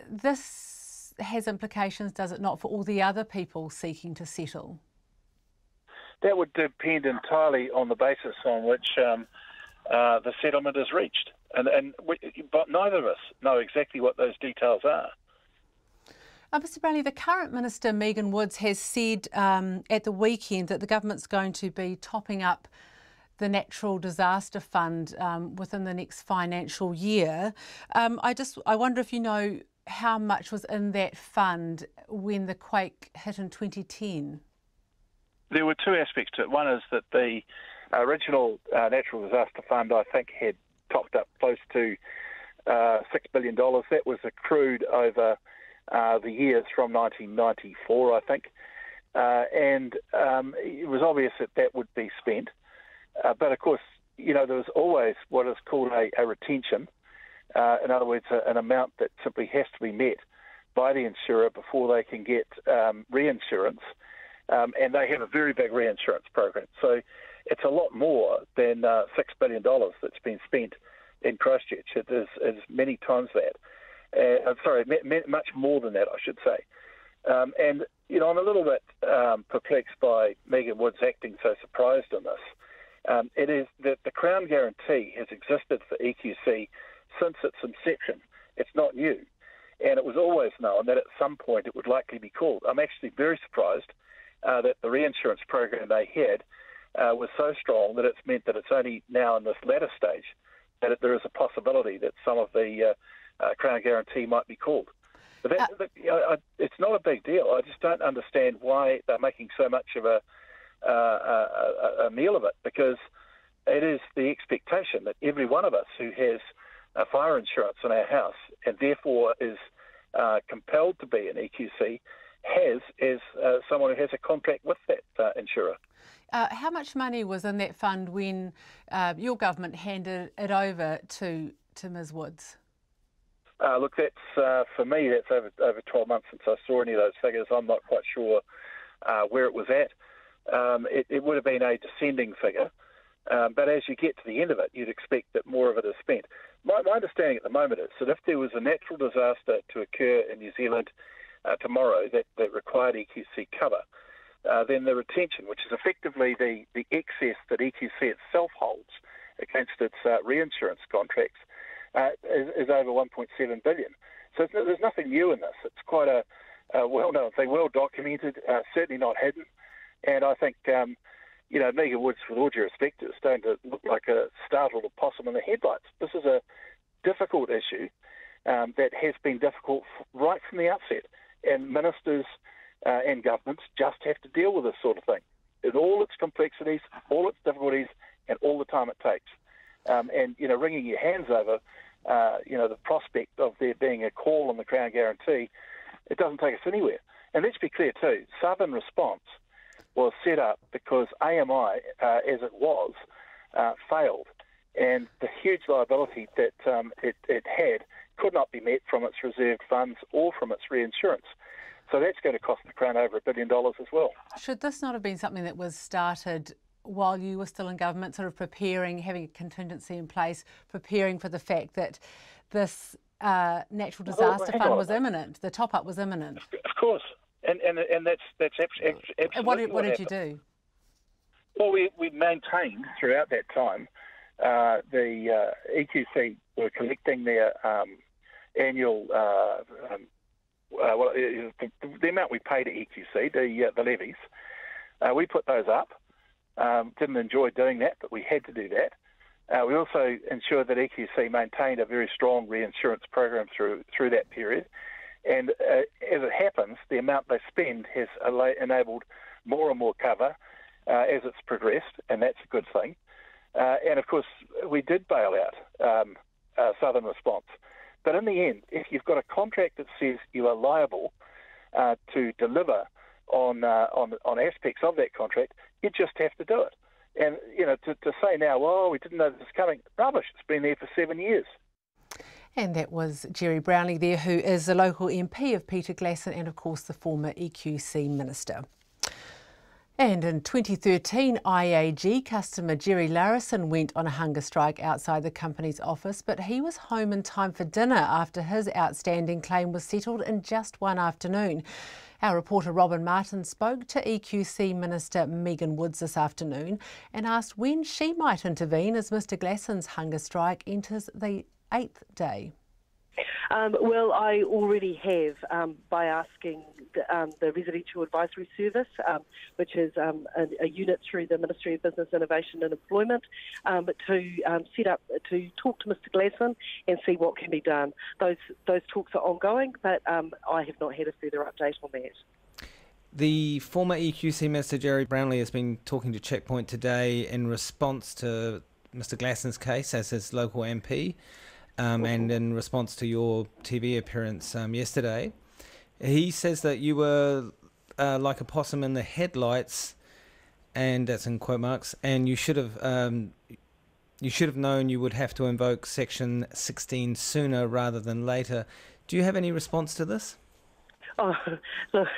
this has implications, does it not, for all the other people seeking to settle? That would depend entirely on the basis on which the settlement is reached. But neither of us know exactly what those details are. Mr Brownlee, the current Minister, Megan Woods, has said at the weekend that the government's going to be topping up the Natural Disaster Fund within the next financial year. I wonder if you know how much was in that fund when the quake hit in 2010? There were two aspects to it. One is that the original Natural Disaster Fund, I think, had topped up close to $6 billion. That was accrued over the years from 1994, I think, and it was obvious that would be spent. But of course, there was always what is called a retention. In other words, an amount that simply has to be met by the insurer before they can get reinsurance, and they have a very big reinsurance program. So it's a lot more than $6 billion that's been spent in Christchurch. It is many times that. Much more than that, I should say. And I'm a little bit perplexed by Megan Woods acting so surprised in this. It is that the Crown Guarantee has existed for EQC since its inception. It's not new. And it was always known that at some point it would likely be called. I'm actually very surprised that the reinsurance program they had was so strong that it's meant that it's only now in this latter stage that there is a possibility that some of the Crown Guarantee might be called. But it's not a big deal. I just don't understand why they're making so much of a meal of it, because it is the expectation that every one of us who has fire insurance in our house and therefore is compelled to be an EQC has as someone who has a contract with that insurer. How much money was in that fund when your government handed it over to Ms Woods? Look, that's for me, that's over 12 months since I saw any of those figures. I'm not quite sure where it was at. It would have been a descending figure, but as you get to the end of it, you'd expect that more of it is spent. My understanding at the moment is that if there was a natural disaster to occur in New Zealand tomorrow that required EQC cover, then the retention, which is effectively the excess that EQC itself holds against its reinsurance contracts, is over 1.7 billion. So there's nothing new in this. It's quite a well-known thing, well documented, certainly not hidden. And I think, Megan Woods, with all due respect, is starting to look like a startled opossum in the headlights. This is a difficult issue that has been difficult right from the outset. And ministers and governments just have to deal with this sort of thing in all its complexities, all its difficulties, and all the time it takes. Wringing your hands over, the prospect of there being a call on the Crown guarantee, it doesn't take us anywhere. And let's be clear too, Southern Response was set up because AMI, as it was, failed. And the huge liability that it had could not be met from its reserved funds or from its reinsurance. So that's going to cost the Crown over $1 billion as well. Should this not have been something that was started while you were still in government, sort of preparing, having a contingency in place, preparing for the fact that this natural disaster fund was imminent, the top-up was imminent? Of course, and that's absolutely and what did you do? Well, we maintained throughout that time the EQC were collecting their annual the amount we paid to EQC, the levies. We put those up. Didn't enjoy doing that, but we had to do that. We also ensured that EQC maintained a very strong reinsurance program through that period. And as it happens, the amount they spend has enabled more and more cover as it's progressed, and that's a good thing. And of course, we did bail out Southern Response. But in the end, if you've got a contract that says you are liable to deliver on aspects of that contract, you just have to do it. And, to say now, well, we didn't know this was coming, rubbish. It's been there for 7 years. And that was Jerry Brownlee there, who is the local MP of Peter Glasson and, of course, the former EQC minister. And in 2013, IAG customer Jerry Larrison went on a hunger strike outside the company's office, but he was home in time for dinner after his outstanding claim was settled in just one afternoon. Our reporter Robin Martin spoke to EQC Minister Megan Woods this afternoon and asked when she might intervene as Mr Glasson's hunger strike enters the 8th day. Well, I already have by asking the Residential Advisory Service, which is a unit through the Ministry of Business, Innovation and Employment, to set up to talk to Mr Glasson and see what can be done. Those talks are ongoing, but I have not had a further update on that. The former EQC Minister Jerry Brownlee has been talking to Checkpoint today in response to Mr Glasson's case as his local MP. And in response to your TV appearance yesterday, he says that you were like a possum in the headlights, and that's in quote marks, and you should have known you would have to invoke Section 16 sooner rather than later. Do you have any response to this? Oh, look,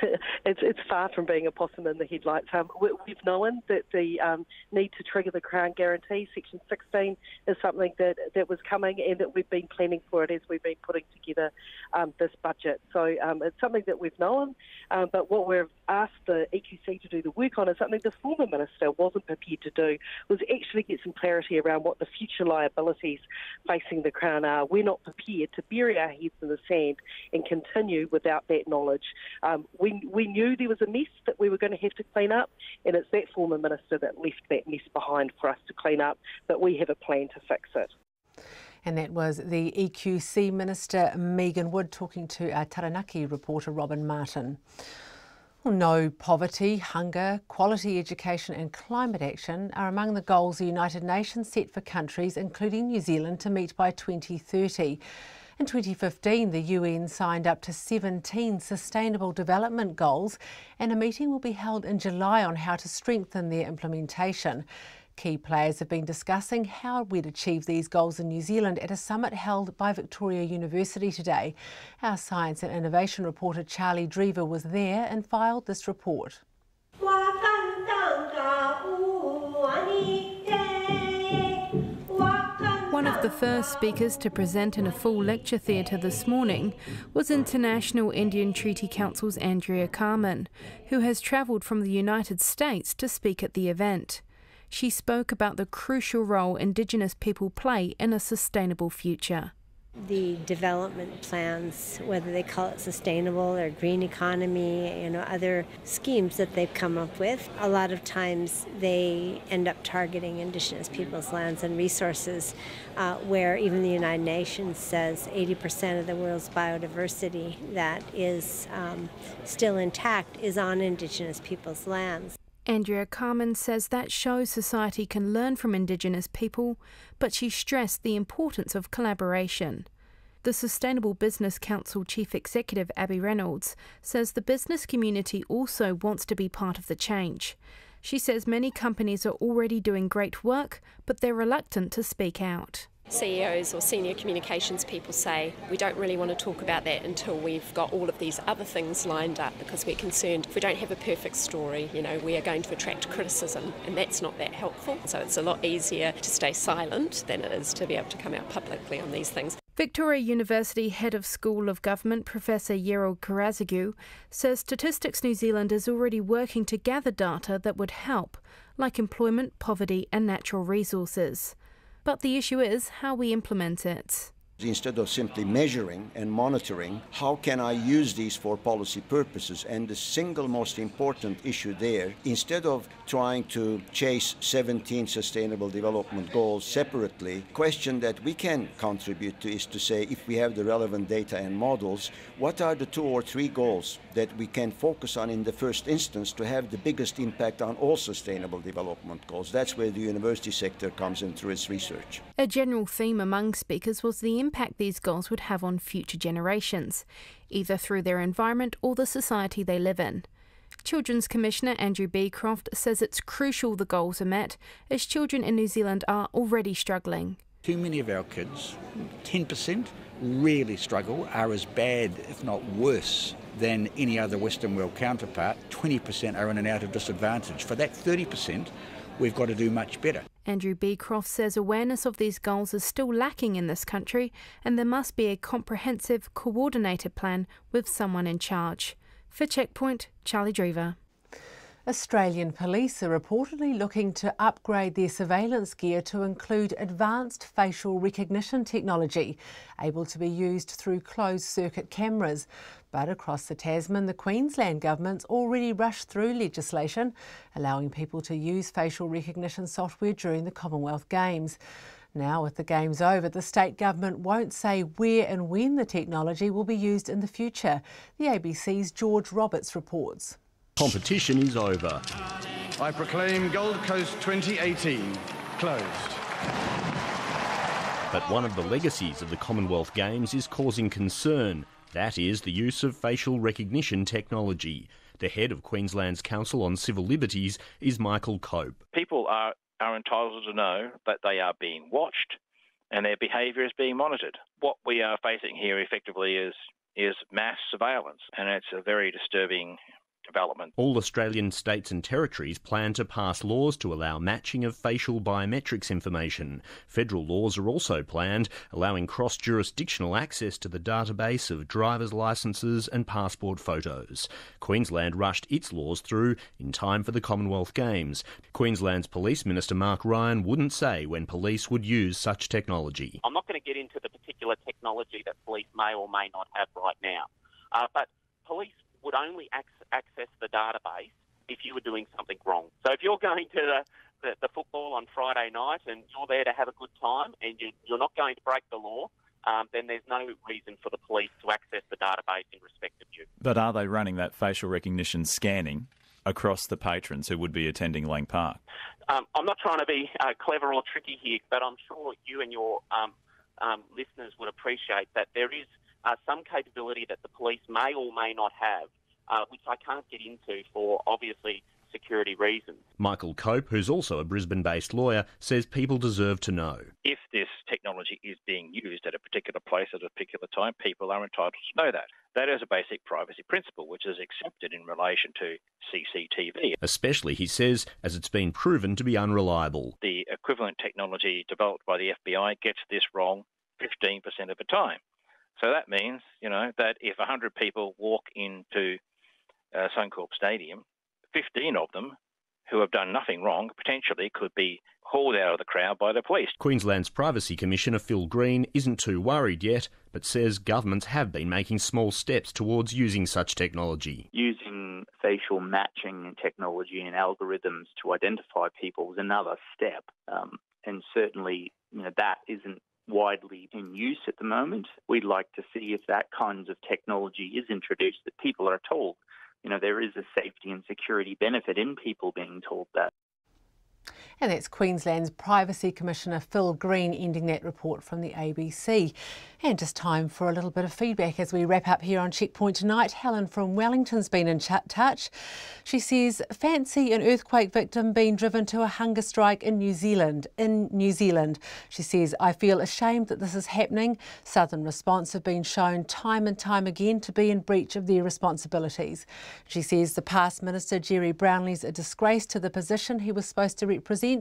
it's far from being a possum in the headlights. We've known that the need to trigger the Crown guarantee, Section 16, is something that was coming and that we've been planning for it as we've been putting together this budget. So it's something that we've known, but what we've asked the EQC to do the work on is something the former minister wasn't prepared to do, was actually get some clarity around what the future liabilities facing the Crown are. We're not prepared to bury our heads in the sand and continue without that knowledge. We knew there was a mess that we were going to have to clean up, and it's that former minister that left that mess behind for us to clean up, but we have a plan to fix it. And that was the EQC Minister Megan Wood talking to our Taranaki reporter Robin Martin. Well, no poverty, hunger, quality education and climate action are among the goals the United Nations set for countries, including New Zealand, to meet by 2030. In 2015, the UN signed up to 17 Sustainable Development Goals, and a meeting will be held in July on how to strengthen their implementation. Key players have been discussing how we'd achieve these goals in New Zealand at a summit held by Victoria University today. Our Science and Innovation reporter Charlie Drever was there and filed this report. One of the first speakers to present in a full lecture theatre this morning was International Indian Treaty Council's Andrea Carmen, who has travelled from the United States to speak at the event. She spoke about the crucial role Indigenous people play in a sustainable future. The development plans, whether they call it sustainable or green economy, other schemes that they've come up with, a lot of times they end up targeting Indigenous peoples' lands and resources, where even the United Nations says 80% of the world's biodiversity that is still intact is on Indigenous peoples' lands. Andrea Carmen says that shows society can learn from Indigenous people, but she stressed the importance of collaboration. The Sustainable Business Council Chief Executive Abby Reynolds says the business community also wants to be part of the change. She says many companies are already doing great work, but they're reluctant to speak out. CEOs or senior communications people say we don't really want to talk about that until we've got all of these other things lined up, because we're concerned if we don't have a perfect story, we are going to attract criticism, and that's not that helpful. So it's a lot easier to stay silent than it is to be able to come out publicly on these things. Victoria University Head of School of Government Professor Yeril Karazigu says Statistics New Zealand is already working to gather data that would help, like employment, poverty and natural resources. But the issue is how we implement it. Instead of simply measuring and monitoring, how can I use these for policy purposes? And the single most important issue there, instead of trying to chase 17 sustainable development goals separately, question that we can contribute to is to say, if we have the relevant data and models, what are the 2 or 3 goals that we can focus on in the first instance to have the biggest impact on all sustainable development goals? That's where the university sector comes in through its research. A general theme among speakers was the impact these goals would have on future generations, either through their environment or the society they live in. Children's Commissioner Andrew Beecroft says it's crucial the goals are met, as children in New Zealand are already struggling. Too many of our kids, 10%, really struggle, are as bad, if not worse, than any other Western world counterpart. 20% are in and out of disadvantage. For that 30%, we've got to do much better. Andrew Beecroft says awareness of these goals is still lacking in this country, and there must be a comprehensive, coordinated plan with someone in charge. For Checkpoint, Charlie Drever. Australian police are reportedly looking to upgrade their surveillance gear to include advanced facial recognition technology, able to be used through closed-circuit cameras. But across the Tasman, the Queensland government's already rushed through legislation allowing people to use facial recognition software during the Commonwealth Games. Now, with the Games over, the state government won't say where and when the technology will be used in the future. The ABC's George Roberts reports. Competition is over. I proclaim Gold Coast 2018 closed. But one of the legacies of the Commonwealth Games is causing concern. That is the use of facial recognition technology. The head of Queensland's Council on Civil Liberties is Michael Cope. People are entitled to know that they are being watched and their behaviour is being monitored. What we are facing here effectively is mass surveillance, and it's a very disturbing development. All Australian states and territories plan to pass laws to allow matching of facial biometrics information. Federal laws are also planned, allowing cross-jurisdictional access to the database of driver's licences and passport photos. Queensland rushed its laws through in time for the Commonwealth Games. Queensland's Police Minister Mark Ryan wouldn't say when police would use such technology. I'm not going to get into the particular technology that police may or may not have right now, but police would only access the database if you were doing something wrong. So if you're going to the football on Friday night and you're there to have a good time and you're not going to break the law, then there's no reason for the police to access the database in respect of you. But are they running that facial recognition scanning across the patrons who would be attending Lang Park? I'm not trying to be clever or tricky here, but I'm sure you and your listeners would appreciate that there is some capability that the police may or may not have, which I can't get into for obviously security reasons. Michael Cope, who's also a Brisbane-based lawyer, says people deserve to know. If this technology is being used at a particular place at a particular time, people are entitled to know that. That is a basic privacy principle which is accepted in relation to CCTV. Especially, he says, as it's been proven to be unreliable. The equivalent technology developed by the FBI gets this wrong 15% of the time. So that means, that if 100 people walk into Suncorp Stadium, 15 of them who have done nothing wrong potentially could be hauled out of the crowd by the police. Queensland's Privacy Commissioner Phil Green isn't too worried yet, but says governments have been making small steps towards using such technology. Using facial matching technology and algorithms to identify people is another step, and certainly that isn't widely in use at the moment. We'd like to see if that kinds of technology is introduced, that people are told, there is a safety and security benefit in people being told that. And that's Queensland's Privacy Commissioner Phil Green ending that report from the ABC. And just time for a little bit of feedback as we wrap up here on Checkpoint tonight. Helen from Wellington's been in touch. She says, fancy an earthquake victim being driven to a hunger strike in New Zealand. She says, I feel ashamed that this is happening. Southern Response have been shown time and time again to be in breach of their responsibilities. She says the past Minister Jerry Brownlee's a disgrace to the position he was supposed to represent,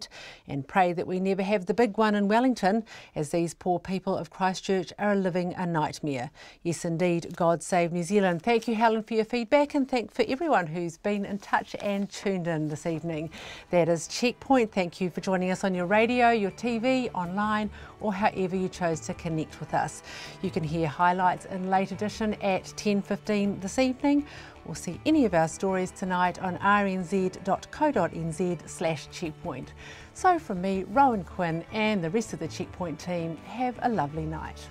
and pray that we never have the big one in Wellington, as these poor people of Christchurch are living a nightmare. Yes, indeed, God save New Zealand. Thank you, Helen, for your feedback, and thank for everyone who's been in touch and tuned in this evening. That is Checkpoint. Thank you for joining us on your radio, your TV, online, or however you chose to connect with us. You can hear highlights in late edition at 10:15 this evening, or see any of our stories tonight on rnz.co.nz/checkpoint. So from me, Rowan Quinn, and the rest of the Checkpoint team, have a lovely night.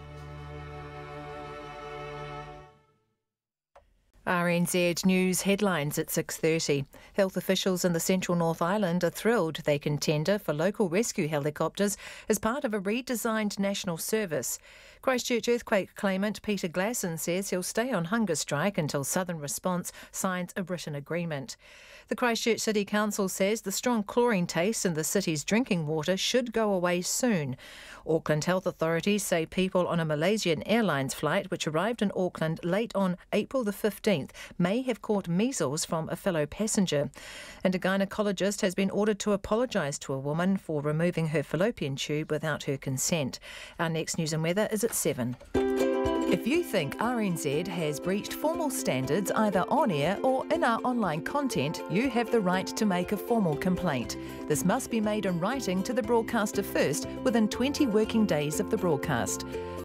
RNZ News headlines at 6:30. Health officials in the Central North Island are thrilled they can tender for local rescue helicopters as part of a redesigned national service. Christchurch earthquake claimant Peter Glasson says he'll stay on hunger strike until Southern Response signs a written agreement. The Christchurch City Council says the strong chlorine taste in the city's drinking water should go away soon. Auckland health authorities say people on a Malaysian Airlines flight which arrived in Auckland late on April the 15th may have caught measles from a fellow passenger. And a gynaecologist has been ordered to apologise to a woman for removing her fallopian tube without her consent. Our next news and weather is at 7. If you think RNZ has breached formal standards either on air or in our online content, you have the right to make a formal complaint. This must be made in writing to the broadcaster first within 20 working days of the broadcast.